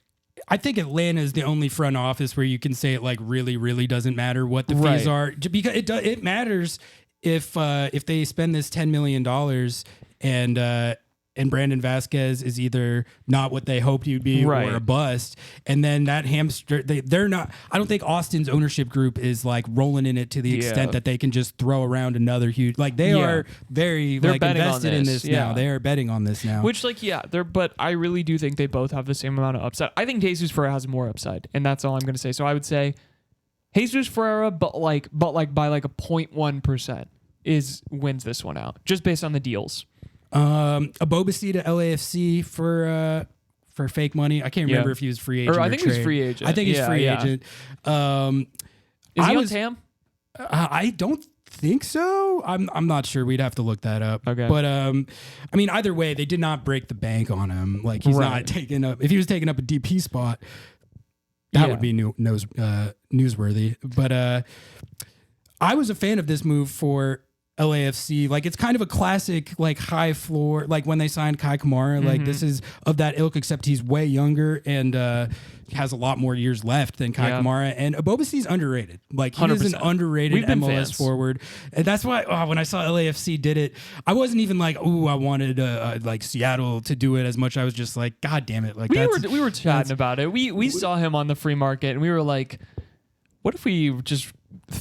I think Atlanta is the only front office where you can say it like really, really doesn't matter what the fees are, because it matters if they spend this $10 million and Brandon Vasquez is either not what they hoped he'd be or a bust, and then that hamster they're not. I don't think Austin's ownership group is like rolling in it to the extent that they can just throw around another huge. Like they are very like invested in this now. They are betting on this now. Which but I really do think they both have the same amount of upside. I think Jesús Ferreira has more upside, and that's all I'm going to say. So I would say Jesús Ferreira, but by like a 0.1% wins this one out just based on the deals. Abobasi to LAFC for fake money. I can't remember if he was free agent. I think he was free agent. I think he's free agent. Is he on TAM? I don't think so. I'm not sure. We'd have to look that up. Okay. But I mean, either way, they did not break the bank on him. Like he's not taking up. If he was taking up a DP spot, that would be newsworthy. But I was a fan of this move for LAFC. Like it's kind of a classic like high floor, like when they signed Kai Kamara, like this is of that ilk, except he's way younger and has a lot more years left than Kai Kamara. And Abobasi's underrated. Like he 100%. Is an underrated MLS fans. Forward. And that's why when I saw LAFC did it, I wasn't even like, oh, I wanted like Seattle to do it as much. I was just like, God damn it. Like we were chatting about it. We saw him on the free market and we were like, what if we just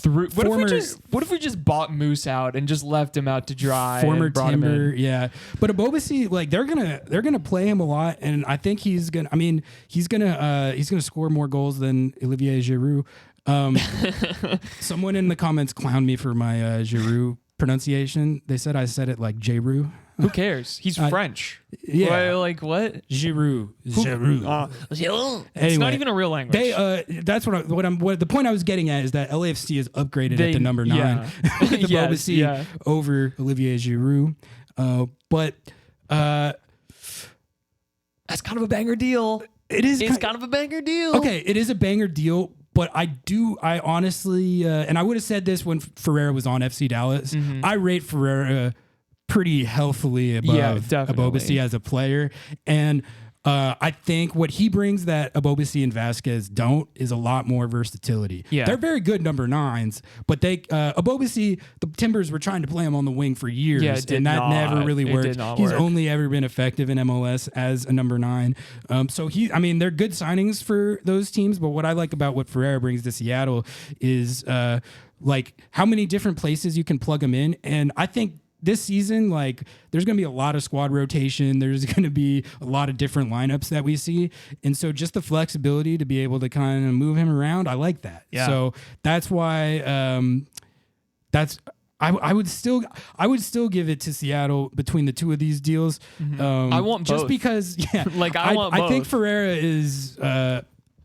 what if we just bought Moose out and just left him out to dry? Former and brought Timber, him in? But Abobasi, like they're gonna play him a lot, and I think he's gonna score more goals than Olivier Giroud. Someone in the comments clowned me for my Giroud pronunciation. They said I said it like Giroud. Who cares? He's French. Yeah. Like what? Giroud. It's not even a real language. That's what the point I was getting at is that LAFC is upgraded at the number 9 with Abobasi over Olivier Giroud. But that's kind of a banger deal. It's kind of a banger deal. Okay, it is a banger deal. But I honestly, and I would have said this when Ferreira was on FC Dallas, I rate Ferreira pretty healthily above Abobasi as a player. And I think what he brings that Abobasi and Vasquez don't is a lot more versatility. Yeah. They're very good number 9s, but Abobasi, the Timbers were trying to play him on the wing for years, and that never really worked. He's only ever been effective in MLS as a number 9. So they're good signings for those teams, but what I like about what Ferreira brings to Seattle is like how many different places you can plug him in. And I think this season, like there's going to be a lot of squad rotation. There's going to be a lot of different lineups that we see. And so just the flexibility to be able to kind of move him around, I like that. Yeah. So that's why I would still give it to Seattle between the two of these deals. I want just both. because Like I want both. I think Ferreira is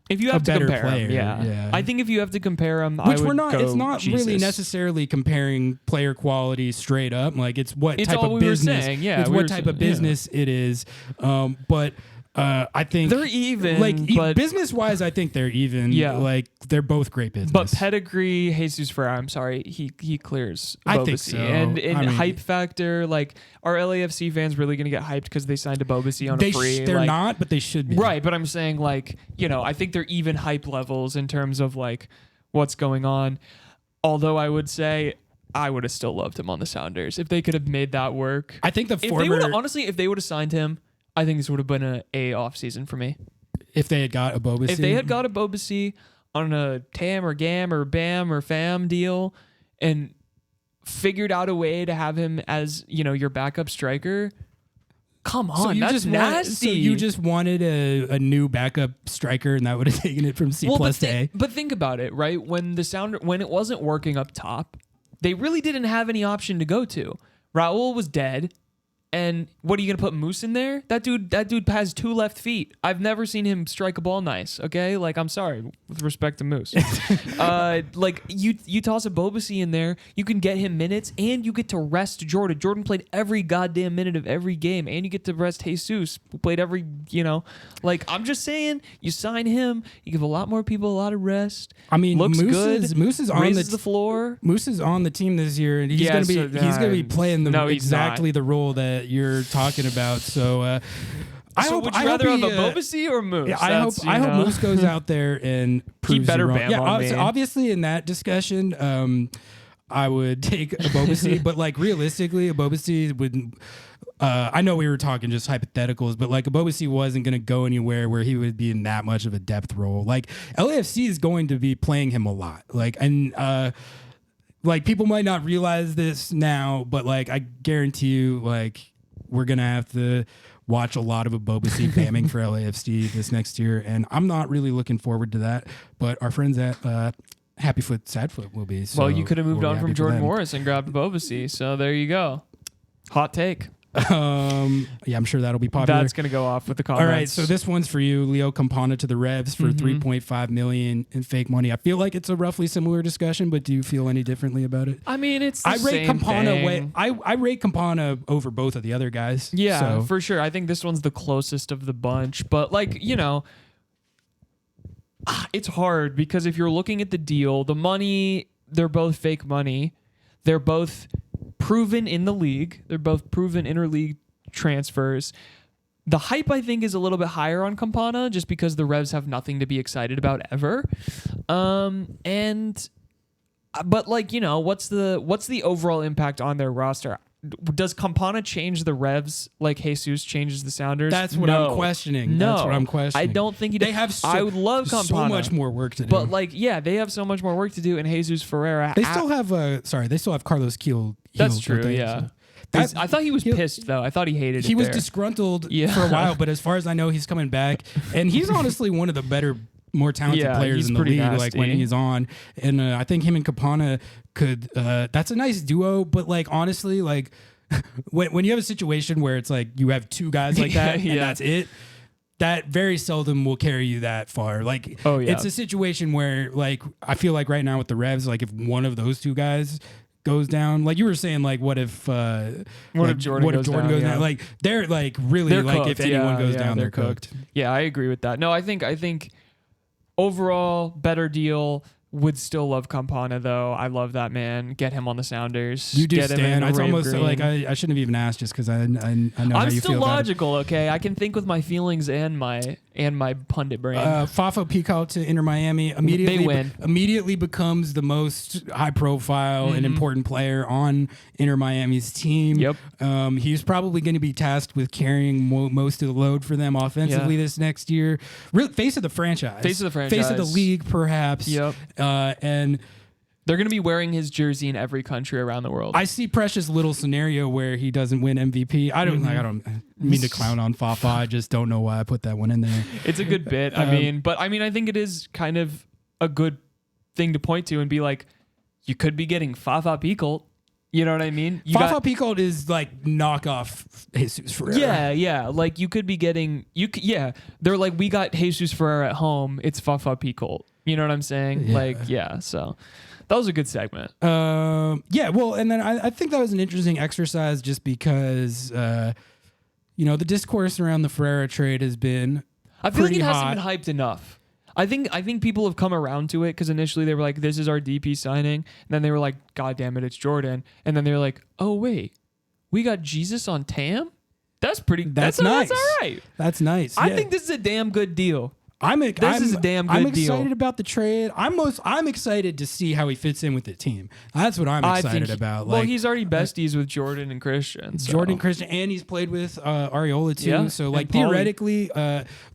if you have to better compare player. him, yeah. I think if you have to compare them, Which I would we're not. go It's not Jesus. really necessarily comparing player quality straight up. Like it's what It's type all of we were business. saying, yeah, It's we what were type saying, of business it is. But I think they're even. Like but business wise, I think they're even. Yeah. Like they're both great business. But pedigree, Jesus Ferreira, I'm sorry, he clears I Bobasi. think so. And I mean- hype factor, like are LAFC fans really going to get hyped because they signed a Bobasi on a free? They're like, not, but they should be. Right, but I'm saying like, I think they're even hype levels in terms of like what's going on. Although I would say I would have still loved him on the Sounders if they could have made that work. I think if they would have signed him, I think this would have been a off season for me. if they had got a Bobasi. If they had got a Bobasi on a TAM or GAM or BAM or FAM deal and figured out a way to have him as, your backup striker, come on, that's nasty. So you just wanted a new backup striker, and that would have taken it from C plus to A. But think about it, right? When it wasn't working up top, they really didn't have any option to go to. Raul was dead. And what are you gonna put Moose in there? That dude has 2 left feet. I've never seen him strike a ball nice. Okay, like I'm sorry, with respect to Moose. Like you toss a Bobasi in there, you can get him minutes, and you get to rest Jordan. Jordan played every goddamn minute of every game, and you get to rest Jesus, who played every. Like I'm just saying, you sign him, you give a lot more people a lot of rest. I mean, looks good. Moose is on raises the floor. Moose is on the team this year, and he's gonna be playing exactly the role that you're talking about. So would you rather have a Bobasi or Moose? Yeah, I hope Moose goes out there and proves better you wrong. Bam Yeah, on me. obviously in that discussion, I would take a Bobasi, but like realistically, a Bobasi wouldn't. I know we were talking just hypotheticals, but like a Bobasi wasn't going to go anywhere where he would be in that much of a depth role. Like LAFC is going to be playing him a lot. Like people might not realize this now, but like I guarantee you, like we're gonna have to watch a lot of a Bobasi bamming for LAFC this next year, and I'm not really looking forward to that. But our friends at Happy Foot, Sad Foot will be. So well, you could have moved we'll be on happy from for Jordan them. Morris and grabbed Bobasi. So there you go. Hot take. Yeah, I'm sure that'll be popular. That's gonna go off with the comments. All right, so this one's for you, Leo Campana to the Revs for $3.5 million in fake money. I feel like it's a roughly similar discussion, but do you feel any differently about it? I mean, it's the I rate same Campana thing. I rate Campana over both of the other guys. Yeah, so. for sure. I think this one's the closest of the bunch, but like it's hard because if you're looking at the deal, the money, they're both fake money. They're both proven in the league. They're both proven interleague transfers. The hype, I think, is a little bit higher on Campana just because the Revs have nothing to be excited about ever. But like, what's the overall impact on their roster? Does Campana change the Revs like Jesus changes the Sounders? That's what I'm questioning. No. That's what I'm questioning. I don't think he does. They have I would love Campana. so much more work to do. But like, yeah, they have so much more work to do, and Jesus Ferreira. They still have they still have Carlos Keel. That's true. Yeah. I thought he was pissed though. I thought he hated it. He was there. disgruntled for a while, but as far as I know, he's coming back, and he's honestly one of the better, more talented players in the league. Nasty. Like when he's on, and I think him and Campana could. That's a nice duo, but like honestly, like when you have a situation where it's like you have 2 guys like that, and that's it. That very seldom will carry you that far. Like, it's a situation where, like, I feel like right now with the Revs, like, if one of those 2 guys goes down, like you were saying, like, what if Jordan goes down? Like, they're like really they're like cooked. if anyone goes down, they're cooked. Yeah, I agree with that. No, I think overall better deal. Would still love Campana though. I love that man. Get him on the Sounders. You do, Get him in Stan. It's almost green. like I shouldn't have even asked just because I know how you feel. I'm still logical, okay? I can think with my feelings and my pundit brain. Fafo Picault to Inter Miami immediately. They win. Immediately becomes the most high profile and important player on Inter Miami's team. Yep. He's probably going to be tasked with carrying most of the load for them offensively this next year. Face of the franchise. Face of the franchise. Face of the league, perhaps. Yep. And They're going to be wearing his jersey in every country around the world. I see Precious little scenario where he doesn't win MVP. I don't mean to clown on Fafa. I just don't know why I put that one in there. It's a good bit. I think it is kind of a good thing to point to and be like, you could be getting Fafa Picoult. You know what I mean? Fafa Picoult is like knockoff Jesus Ferreira. Yeah. Like you could be getting They're like, we got Jesus Ferreira at home. It's Fafa Picoult. You know what I'm saying? Yeah. So that was a good segment. Well, and then I think that was an interesting exercise just because, the discourse around the Ferreira trade has been I feel like it hot. hasn't been hyped enough. I think people have come around to it because initially they were like, this is our DP signing. And then they were like, God damn it, it's Jordan. And then they were like, oh, wait, we got Jesus on TAM? That's nice. That's all right. That's nice. I think this is a damn good deal. This is a damn good I'm deal. excited about the trade. I'm excited to see how he fits in with the team. That's what I'm excited about. Well, he's already besties with Jordan and Christian. So. Jordan, Christian, and he's played with Arriola too. Yeah, so theoretically,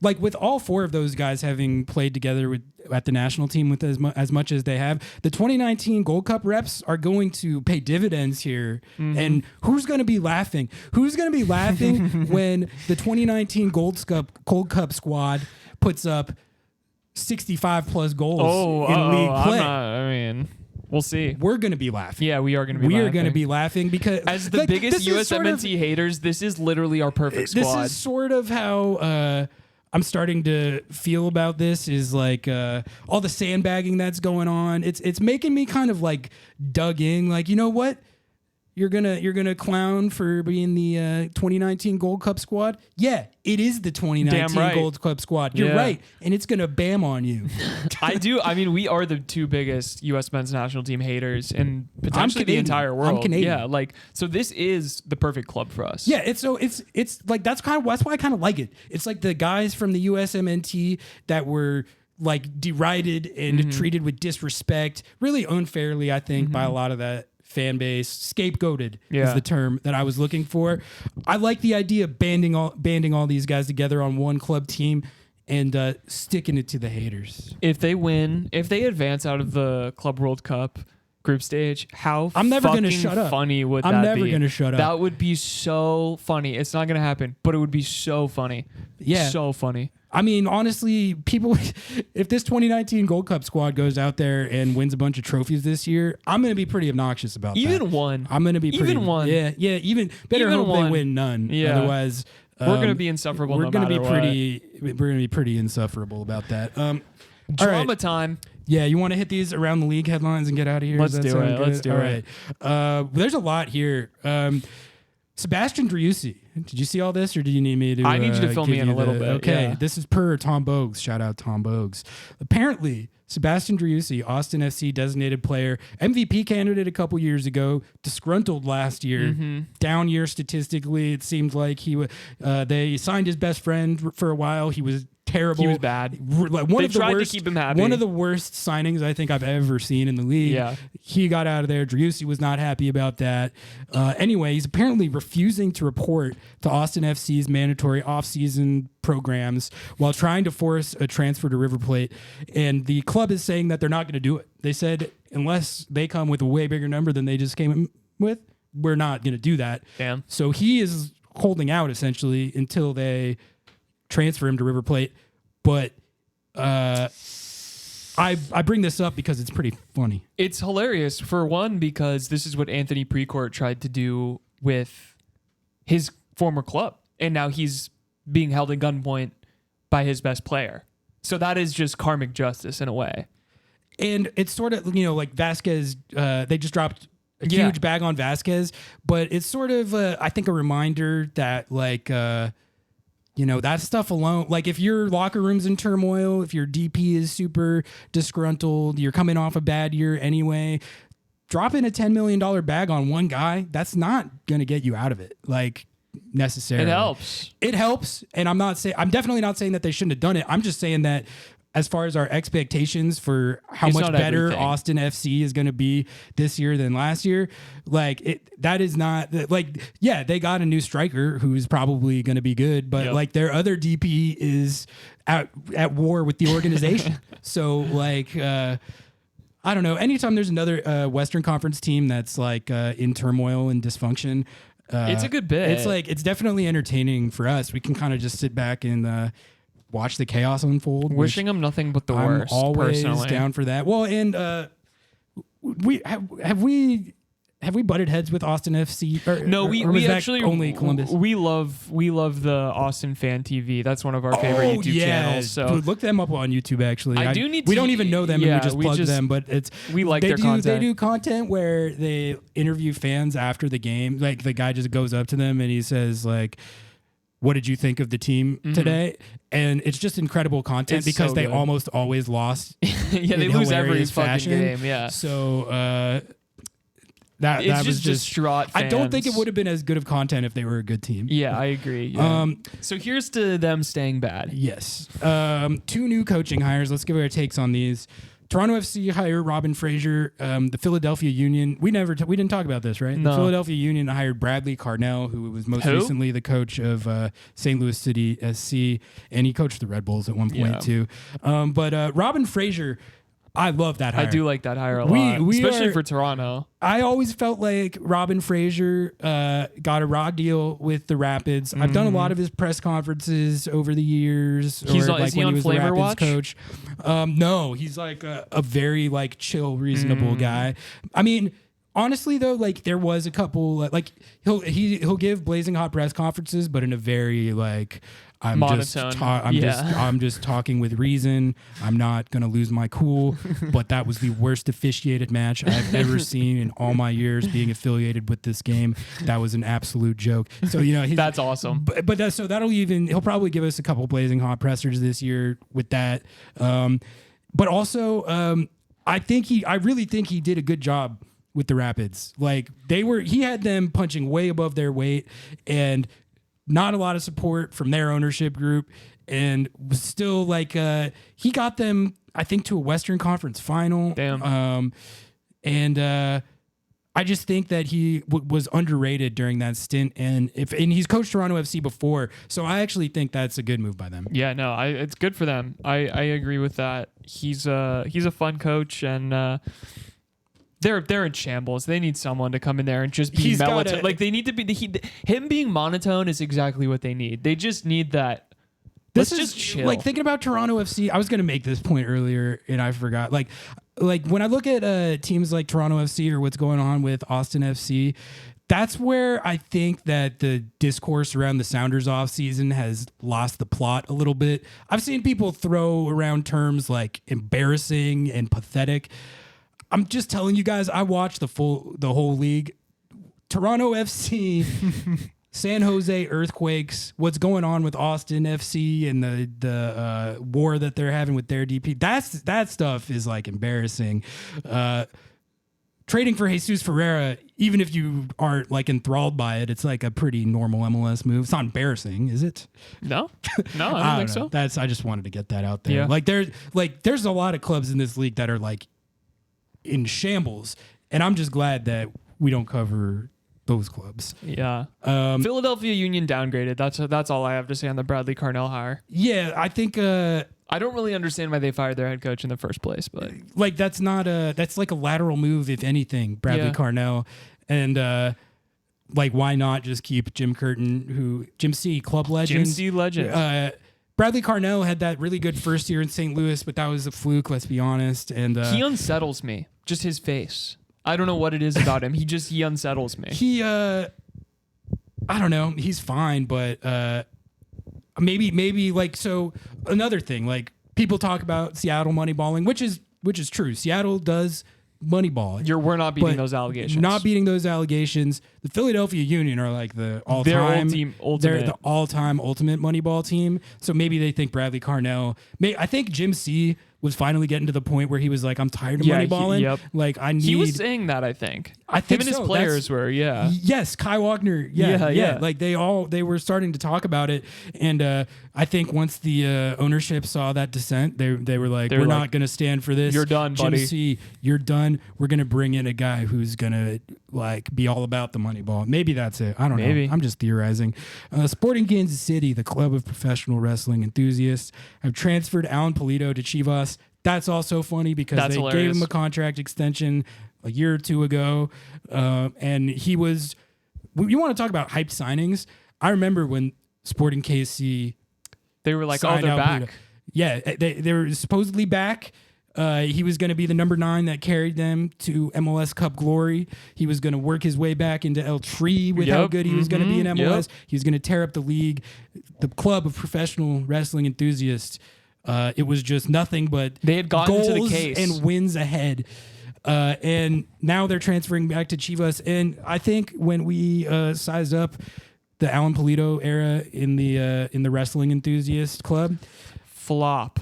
with all four of those guys having played together at the national team with as much as they have, the 2019 Gold Cup reps are going to pay dividends here. Mm-hmm. And who's going to be laughing? Who's going to be laughing when the 2019 Gold Cup squad puts up 65 plus goals in league play? We'll see. We're going to be laughing. Yeah, we are going to be laughing. We are going to be laughing because as the biggest USMNT haters, this is literally our perfect squad. This is sort of how I'm starting to feel about this is like all the sandbagging that's going on. It's making me kind of like dug in. Like, you know what? You're gonna clown for being the 2019 Gold Cup squad? Yeah, it is the 2019 Gold Cup squad. You're right, and it's gonna bam on you. I do. I mean, we are the two biggest U.S. men's national team haters in potentially the entire world. I'm Canadian. Yeah, so this is the perfect club for us. Yeah, it's like that's why I kind of like it. It's like the guys from the USMNT that were like derided and treated with disrespect, really unfairly, I think, by a lot of that fan base. Scapegoated is the term that I was looking for. I like the idea of banding all these guys together on one club team and sticking it to the haters. If they win, if they advance out of the Club World Cup group stage, I'm never going to shut up. Funny would that be? I'm never going to shut up. That would be so funny. It's not going to happen, but it would be so funny. Yeah. So funny. I mean, honestly, people, if this 2019 Gold Cup squad goes out there and wins a bunch of trophies this year, I'm going to be pretty obnoxious about that. Even one. I'm going to be pretty. Even one. Yeah. Even better even hope one. they win none. Yeah. Otherwise, we're going to be insufferable. We're going to be pretty insufferable about that. Drama time. Yeah, you want to hit these around the league headlines and get out of here? Let's do it. Let's do it. All right. There's a lot here. Sebastian Driussi. Did you see all this, or do you need me to? I need you to fill me in a little bit. Okay, yeah. This is per Tom Bogues. Shout out Tom Bogues. Apparently, Sebastian Driussi, Austin FC designated player, MVP candidate a couple years ago, disgruntled last year, down year statistically. It seemed like they signed his best friend for a while. He was terrible. He was bad. They tried to keep him happy. One of the worst signings I think I've ever seen in the league. Yeah. He got out of there. Driussi was not happy about that. Anyway, he's apparently refusing to report to Austin FC's mandatory off-season programs while trying to force a transfer to River Plate. And the club is saying that they're not going to do it. They said unless they come with a way bigger number than they just came with, we're not going to do that. Damn. So he is holding out essentially until they transfer him to River Plate. But I bring this up because it's pretty funny. It's hilarious, for one, because this is what Anthony Precourt tried to do with his former club. And now he's being held at gunpoint by his best player. So that is just karmic justice in a way. And it's sort of, like Vasquez, they just dropped a huge bag on Vasquez. But it's sort of, I think, a reminder that, that stuff alone, like if your locker room's in turmoil, if your DP is super disgruntled, you're coming off a bad year anyway, dropping a $10 million bag on one guy, that's not going to get you out of it, necessarily. It helps. And I'm definitely not saying that they shouldn't have done it. I'm just saying that as far as our expectations for how much better everything. Austin FC is going to be this year than last year, that is not they got a new striker who's probably going to be good, but their other DP is at war with the organization. So I don't know. Anytime there's another Western Conference team that's like in turmoil and dysfunction, it's a good bit. It's definitely entertaining for us. We can kind of just sit back and watch the chaos unfold. Wishing them nothing but the worst. I'm always personally. down for that. Well, and have we butted heads with Austin FC? We that actually only Columbus. We love the Austin Fan TV. That's one of our favorite YouTube channels. So dude, look them up on YouTube. Actually, we don't even know them, and we just plug them. But we like their content. They do content where they interview fans after the game. Like the guy just goes up to them and he says like, "What did you think of the team today?" And it's just incredible content because so they good. almost always lost. Yeah, they lose every fucking game. Yeah. So that It's was just distraught I don't think it fans. would have been as good of content if they were a good team. Yeah, I agree. Yeah. So here's to them staying bad. Yes. 2 new coaching hires. Let's give our takes on these. Toronto FC hired Robin Fraser. The Philadelphia Union. We didn't talk about this, right? No. The Philadelphia Union hired Bradley Carnell, who was most Who? recently the coach of St. Louis City SC, and he coached the Red Bulls at one point too. But Robin Fraser, I love that hire. I do like that hire a We- lot, we especially are- for Toronto. I always felt like Robin Fraser got a raw deal with the Rapids. I've done a lot of his press conferences over the years. He's or on- like is he when on he was the Flavor Rapids Watch? coach. No, he's like a very like chill, reasonable guy. I mean, honestly though, like there was a couple like he'll give blazing hot press conferences, but in a very like Monotone. I'm just talking with reason. I'm not gonna lose my cool. But that was the worst officiated match I've ever seen in all my years being affiliated with this game. That was an absolute joke. So That's awesome. But he'll probably give us a couple blazing hot pressers this year with that. But also I really think he did a good job with the Rapids. Like he had them punching way above their weight and not a lot of support from their ownership group, and was still like he got them, I think, to a Western Conference final. Damn. I just think that he was underrated during that stint, and he's coached Toronto FC before, so I actually think that's a good move by them. Yeah, no, it's good for them. I agree with that. He's a fun coach, and they're in shambles. They need someone to come in there and just be monotone. Like they need to be him being monotone is exactly what they need. They just need that. Let's just chill. Like thinking about Toronto FC. I was going to make this point earlier and I forgot. Like when I look at teams like Toronto FC or what's going on with Austin FC, that's where I think that the discourse around the Sounders offseason has lost the plot a little bit. I've seen people throw around terms like embarrassing and pathetic. I'm just telling you guys, I watched the whole league. Toronto FC, San Jose Earthquakes, what's going on with Austin FC and the war that they're having with their DP. That stuff is like embarrassing. Trading for Jesús Ferreira, even if you aren't like enthralled by it, it's like a pretty normal MLS move. It's not embarrassing, is it? No, I don't think so. I just wanted to get that out there. Yeah. There's a lot of clubs in this league that are like in shambles, and I'm just glad that we don't cover those clubs. Yeah. Philadelphia Union downgraded. That's all I have to say on the Bradley Carnell hire. Yeah, I think I don't really understand why they fired their head coach in the first place, but like that's like a lateral move, if anything, Bradley Carnell. And like why not just keep Jim Curtin, Jim C, club legend. Jim C legend. Bradley Carnell had that really good first year in St. Louis, but that was a fluke, let's be honest. And he unsettles me. Just his face. I don't know what it is about him. He unsettles me. I don't know. He's fine, but maybe like, so another thing, like people talk about Seattle moneyballing, which is true. Seattle does moneyball. We're not beating but those allegations. Not beating those allegations. The Philadelphia Union are like the all-time. They're the all-time ultimate moneyball team. So maybe they think Bradley Carnell. I think Jim C was finally getting to the point where he was like, I'm tired of moneyballing. Like I need. He was saying that. I think. Him and his players were. Yeah. Yes, Kai Wagner. Yeah. Like they were starting to talk about it, and I think once the ownership saw that dissent, they were like, we're not going to stand for this. You're done, buddy. Jim C, you're done. We're going to bring in a guy who's going to like be all about the money ball. Maybe that's it. I don't know. I'm just theorizing. Sporting Kansas City, the club of professional wrestling enthusiasts, have transferred Alan Polito to Chivas. That's also funny because That's they hilarious. gave him a contract extension a year or two ago. And he was, you want to talk about hyped signings? I remember when Sporting KC They were like, oh, signed they're out back. Polito. Yeah, they were supposedly back. He was going to be the number 9 that carried them to MLS Cup glory. He was going to work his way back into El Tri with how Yep. good he was going to be in MLS. Yep. He was going to tear up the league, the club of professional wrestling enthusiasts. It was just nothing but They had gotten goals to the case. and wins ahead. And now they're transferring back to Chivas. And I think when we sized up the Alan Polito era in the wrestling enthusiast club, flop,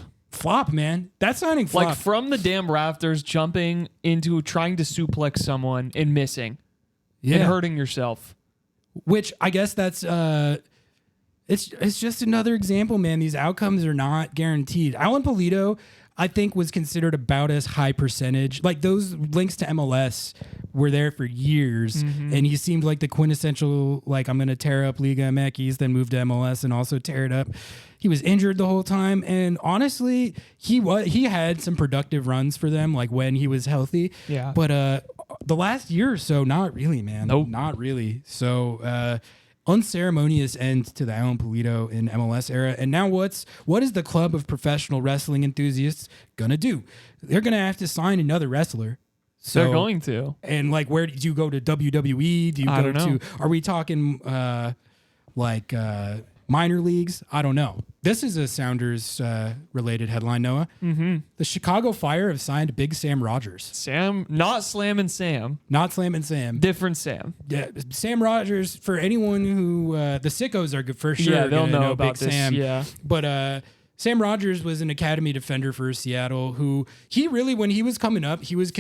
man. That signing flop. Like from the damn rafters, jumping into trying to suplex someone and missing and hurting yourself. Which I guess that's it's just another example, man. These outcomes are not guaranteed. Alan Polito, I think, was considered about as high percentage. Like those links to MLS were there for years, and he seemed like the quintessential, like, I'm going to tear up Liga MX, then move to MLS and also tear it up. He was injured the whole time, and honestly, he had some productive runs for them, like when he was healthy. Yeah. But the last year or so, not really, man. Nope. Not really. So unceremonious end to the Alan Polito in MLS era. And now what is the club of professional wrestling enthusiasts gonna do? They're gonna have to sign another wrestler. So, They're going to. And like, where do you go to WWE? Do you I go don't know. to? Are we talking minor leagues? I don't know. This is a Sounders related headline, Noah. Mm-hmm. The Chicago Fire have signed Big Sam Rogers. Sam, not Slam and Sam. Not Slam and Sam. Different Sam. Yeah, Sam Rogers. For anyone who the sickos are good for sure. Yeah, they'll gonna know about Big this. Sam. Yeah. But Sam Rogers was an academy defender for Seattle who he really, when he was coming up, he was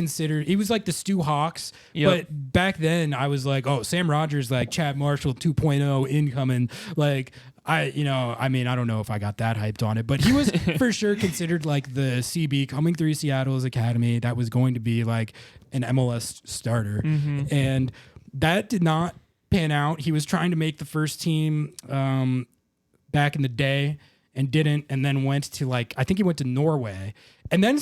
like the Stu Hawks. Yep. But back then I was like, oh, Sam Rogers, like Chad Marshall 2.0 incoming. Like, I don't know if I got that hyped on it, but he was for sure considered like the CB coming through Seattle's academy that was going to be like an MLS starter. And that did not pan out. He was trying to make the first team back in the day and didn't, and then went to I think he went to Norway and then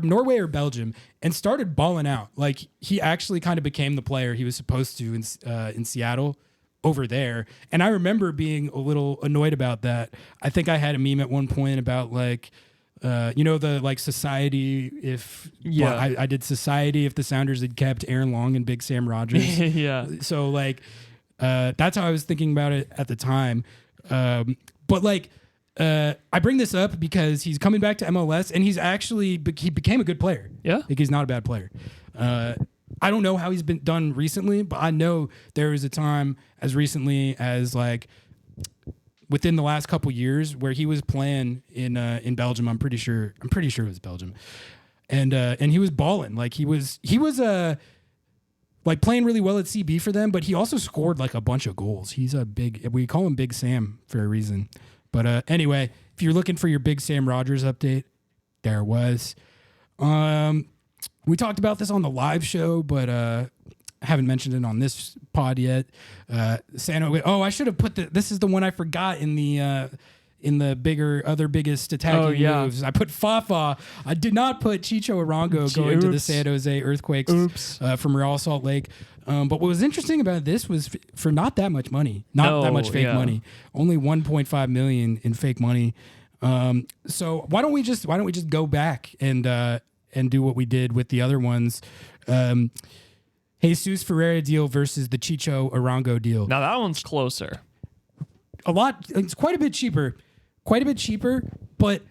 Norway or Belgium and started balling out. Like he actually kind of became the player he was supposed to in Seattle over there. And I remember being a little annoyed about that. I think I had a meme at one point about the society if I did society if the Sounders had kept Aaron Long and Big Sam Rogers. Yeah. So that's how I was thinking about it at the time. I bring this up because he's coming back to MLS and he became a good player. Yeah. Like he's not a bad player. I don't know how he's been done recently, but I know there was a time as recently as within the last couple years where he was playing in Belgium. I'm pretty sure it was Belgium, and he was balling. Like he was playing really well at CB for them, but he also scored a bunch of goals. We call him Big Sam for a reason. But anyway, if you're looking for your Big Sam Rogers update, there was. We talked about this on the live show, but I haven't mentioned it on this pod yet. I should have put this is the one I forgot in the biggest attacking moves. I put Fafa. I did not put Chicho Arango going to the San Jose Earthquakes from Real Salt Lake. But what was interesting about this was for not that much money, that much fake money, only 1.5 million in fake money. So why don't we just go back and do what we did with the other ones? Jesús Ferreira deal versus the Chicho Arango deal. Now that one's closer. It's quite a bit cheaper, but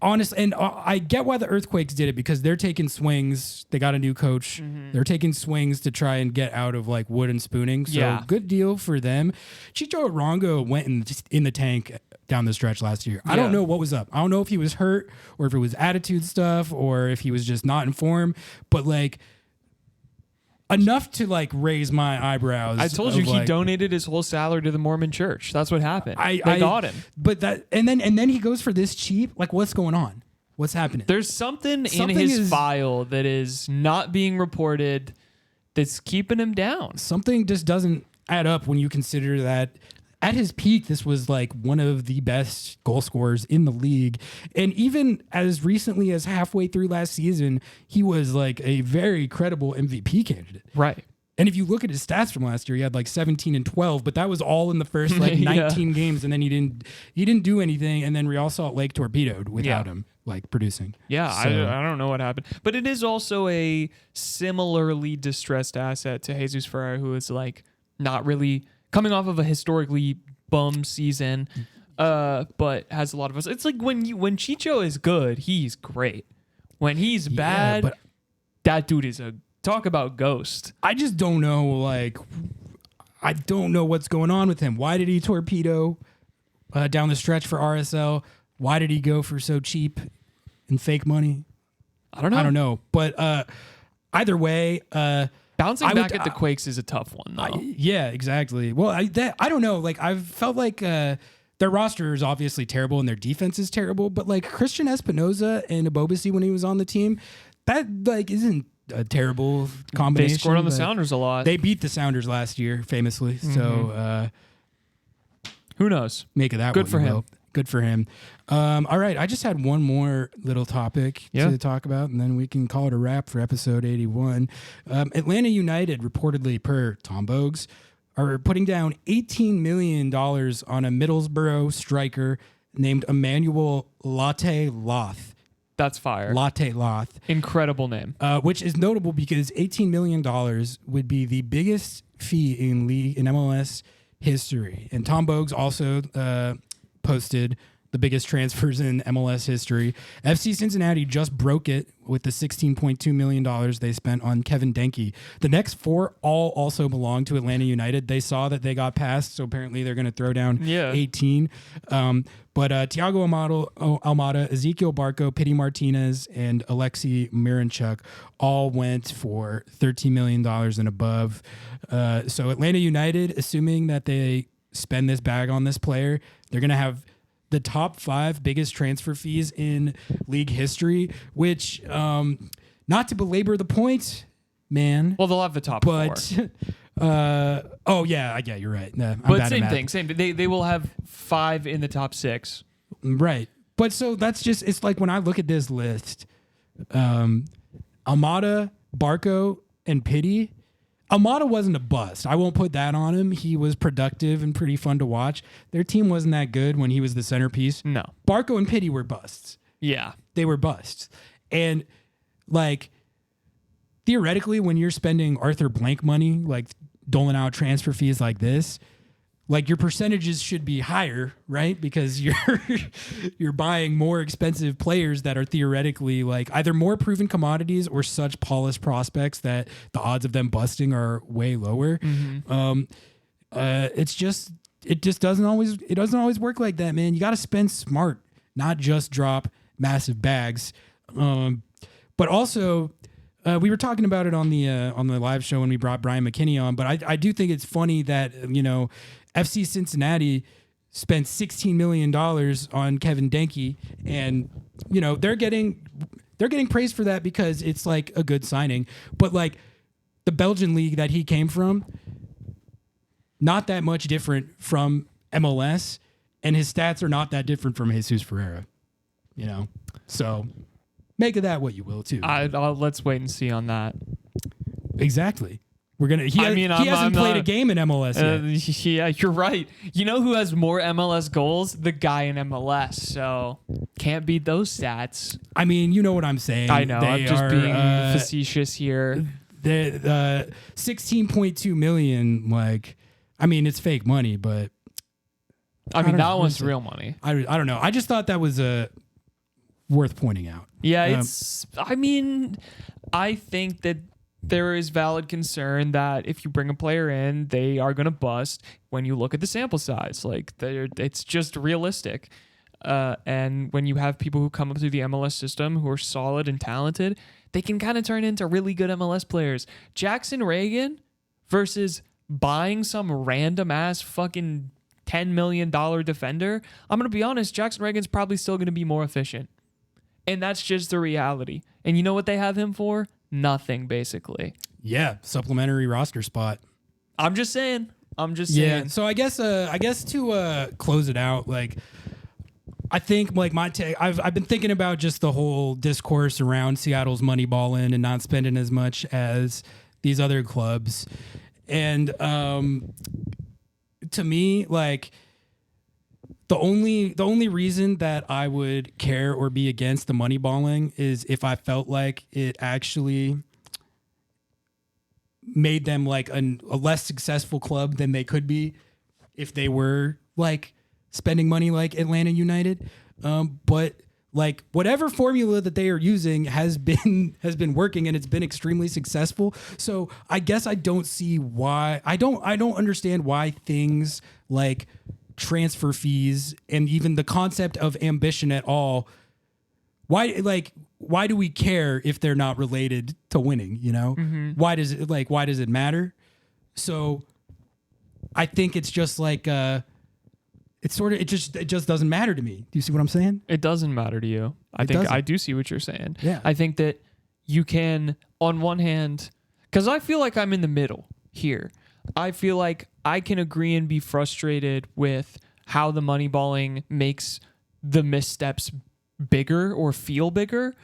honest, and I get why the Earthquakes did it because they're taking swings. They got a new coach. They're taking swings to try and get out of wood and spooning. So good deal for them. Chicho Arango went in the tank down the stretch last year. I don't know what was up. I don't know if he was hurt or if it was attitude stuff or if he was just not in form, but enough to raise my eyebrows. I told you he donated his whole salary to the Mormon church. That's what happened. They got him. But and then he goes for this cheap. What's going on? What's happening? There's something in his file that is not being reported that's keeping him down. Something just doesn't add up when you consider that at his peak, this was like one of the best goal scorers in the league. And even as recently as halfway through last season, he was like a very credible MVP candidate. Right. And if you look at his stats from last year, he had like 17 and 12, but that was all in the first like 19 games. And then he didn't do anything. And then Real Salt Lake torpedoed without him like producing. Yeah. So, I don't know what happened, but it is also a similarly distressed asset to Jesús Ferreira, who is like not really coming off of a historically bum season, but has a lot of us. It's like when Chicho is good, he's great. When he's bad, but that dude is a talk about ghost. I just don't know. Like, I don't know what's going on with him. Why did he torpedo down the stretch for RSL? Why did he go for so cheap and fake money? I don't know. But either way, bouncing back at the Quakes is a tough one, though. Yeah, exactly. Well, I don't know. Like, I've felt like their roster is obviously terrible and their defense is terrible. But like Christian Espinoza and Abobasi when he was on the team, that like isn't a terrible combination. They scored on the Sounders a lot. They beat the Sounders last year, famously. Mm-hmm. So who knows? Make of that. Good for him. Good for him. All right, I just had one more little topic to talk about, and then we can call it a wrap for episode 81. Atlanta United, reportedly per Tom Bogues, are putting down $18 million on a Middlesbrough striker named Emmanuel Latte Loth. That's fire. Latte Loth. Incredible name. Which is notable because $18 million would be the biggest fee in MLS history. And Tom Bogues also posted the biggest transfers in MLS history. FC Cincinnati just broke it with the $16.2 million they spent on Kevin Denke. The next four all also belong to Atlanta United. They saw that they got passed, so apparently they're going to throw down 18. But Thiago Almada, Ezekiel Barco, Pity Martinez, and Alexei Miranchuk all went for $13 million and above. So Atlanta United, assuming that they spend this bag on this player, they're going to have the top 5 biggest transfer fees in league history, which, not to belabor the point, man. Well, they'll have the top 4. Yeah, you're right. No, but same thing. They will have 5 in the top 6. Right. But so that's just, it's like when I look at this list, Almada, Barco, and Pity. Almada wasn't a bust. I won't put that on him. He was productive and pretty fun to watch. Their team wasn't that good when he was the centerpiece. No. Barco and Pity were busts. Yeah. They were busts. And, like, theoretically, when you're spending Arthur Blank money, like, doling out transfer fees like this, like, your percentages should be higher, right? Because you're buying more expensive players that are theoretically like either more proven commodities or such polished prospects that the odds of them busting are way lower. Mm-hmm. It just doesn't always work like that, man. You got to spend smart, not just drop massive bags. But also, we were talking about it on the live show when we brought Brian McKinney on. But I do think it's funny that FC Cincinnati spent $16 million on Kevin Denke, and they're getting praised for that because it's like a good signing. But like the Belgian league that he came from, not that much different from MLS, and his stats are not that different from Jesús Ferreira. So make of that what you will too. Let's wait and see on that. Exactly. He hasn't played a game in MLS yet. Yeah, you're right. You know who has more MLS goals? The guy in MLS. So can't beat those stats. I mean, you know what I'm saying. I know. I'm just being facetious here. The 16.2 million. Like, I mean, it's fake money, but I mean that one's real money. I don't know. I just thought that was worth pointing out. Yeah, I mean, I think that there is valid concern that if you bring a player in, they are going to bust when you look at the sample size. Like, it's just realistic. And when you have people who come up through the MLS system who are solid and talented, they can kind of turn into really good MLS players. Jackson Reagan versus buying some random ass fucking $10 million defender. I'm going to be honest, Jackson Reagan's probably still going to be more efficient. And that's just the reality. And you know what they have him for? Nothing, basically. Yeah, supplementary roster spot. I'm just saying. I'm just saying. So I guess to close it out, like, I think like my take, I've been thinking about just the whole discourse around Seattle's money balling and not spending as much as these other clubs. And to me, like, the only reason that I would care or be against the money balling is if I felt like it actually made them like a less successful club than they could be if they were like spending money like Atlanta United. But like whatever formula that they are using has been working, and it's been extremely successful. So I guess I don't see why I don't understand why things like transfer fees and even the concept of ambition at all. Why do we care if they're not related to winning? You know, why does it matter? So I think it's just like it just doesn't matter to me. Do you see what I'm saying? It doesn't matter to you. I do see what you're saying. Yeah. I think that you can, on one hand, because I feel like I'm in the middle here. I feel like I can agree and be frustrated with how the money balling makes the missteps bigger or feel bigger.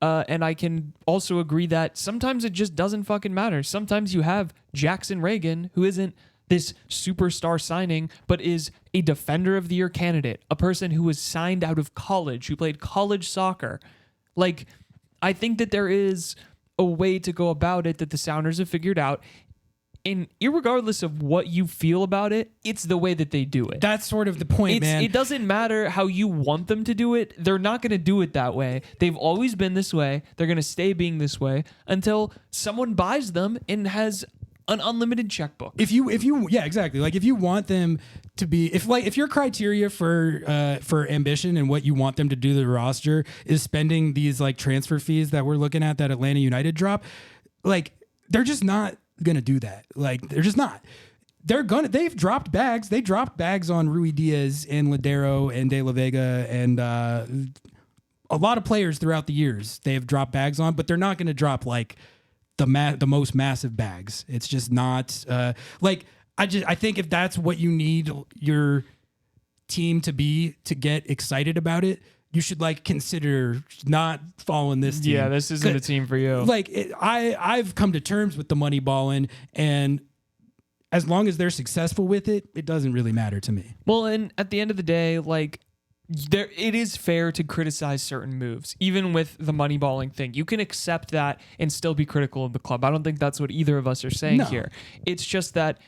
And I can also agree that sometimes it just doesn't fucking matter. Sometimes you have Jackson Reagan, who isn't this superstar signing, but is a defender of the year candidate, a person who was signed out of college, who played college soccer. Like, I think that there is a way to go about it that the Sounders have figured out. And irregardless of what you feel about it, it's the way that they do it. That's sort of the point, man. It doesn't matter how you want them to do it. They're not going to do it that way. They've always been this way. They're going to stay being this way until someone buys them and has an unlimited checkbook. If you yeah, exactly. Like if you want them to be, if your criteria for ambition and what you want them to do to the roster is spending these like transfer fees that we're looking at that Atlanta United drop, like they're just not gonna do that. Like they're just not. They've dropped bags. They dropped bags on Rui Diaz and Ladero and De La Vega and a lot of players throughout the years they have dropped bags on, but they're not gonna drop like the most massive bags. It's just not I think if that's what you need your team to be to get excited about it, you should like consider not following this team. Yeah, this isn't a team for you. Like I've come to terms with the money balling, and as long as they're successful with it, it doesn't really matter to me. Well, and at the end of the day, like it is fair to criticize certain moves, even with the money balling thing. You can accept that and still be critical of the club. I don't think that's what either of us are saying here. It's just that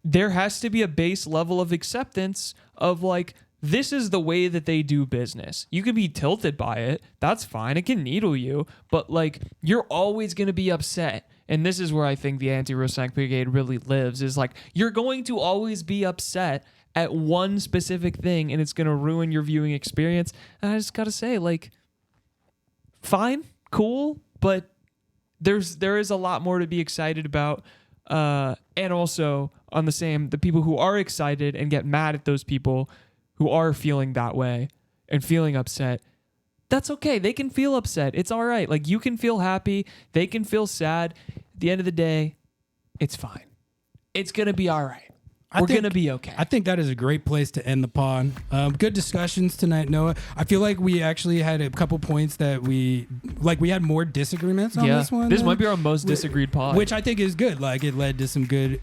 there has to be a base level of acceptance of like, this is the way that they do business. You can be tilted by it. That's fine. It can needle you, but like you're always going to be upset. And this is where I think the anti-Rosank Brigade really lives, is like, you're going to always be upset at one specific thing, and it's going to ruin your viewing experience. And I just got to say, like, fine, cool, but there is a lot more to be excited about. And also, on the people who are excited and get mad at those people who are feeling that way and feeling upset, that's okay. They can feel upset. It's all right. Like, you can feel happy. They can feel sad. At the end of the day, it's fine. It's going to be all right. We're going to be okay. I think that is a great place to end the pod. Good discussions tonight, Noah. I feel like we actually had a couple points that we had more disagreements on this one. This might be our most disagreed pod. Which I think is good. Like, it led to some good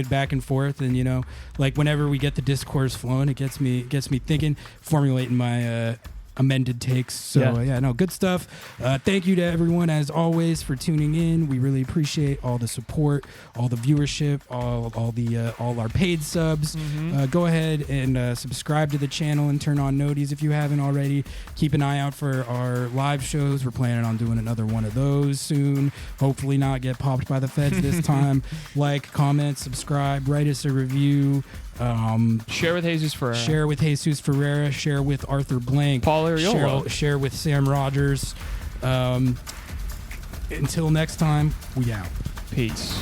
back and forth. And, you know, like whenever we get the discourse flowing, it gets me thinking, formulating my amended takes. So no, good stuff. Thank you to everyone as always for tuning in. We really appreciate all the support, all the viewership, all our paid subs. Go ahead and subscribe to the channel and turn on noties if you haven't already. Keep an eye out for our live shows. We're planning on doing another one of those soon. Hopefully not get popped by the feds this time. Like, comment, subscribe, write us a review. Share with Jesus Ferreira. Share with Arthur Blank. Paul Arriola. Share with Sam Rogers. Until next time, we out. Peace.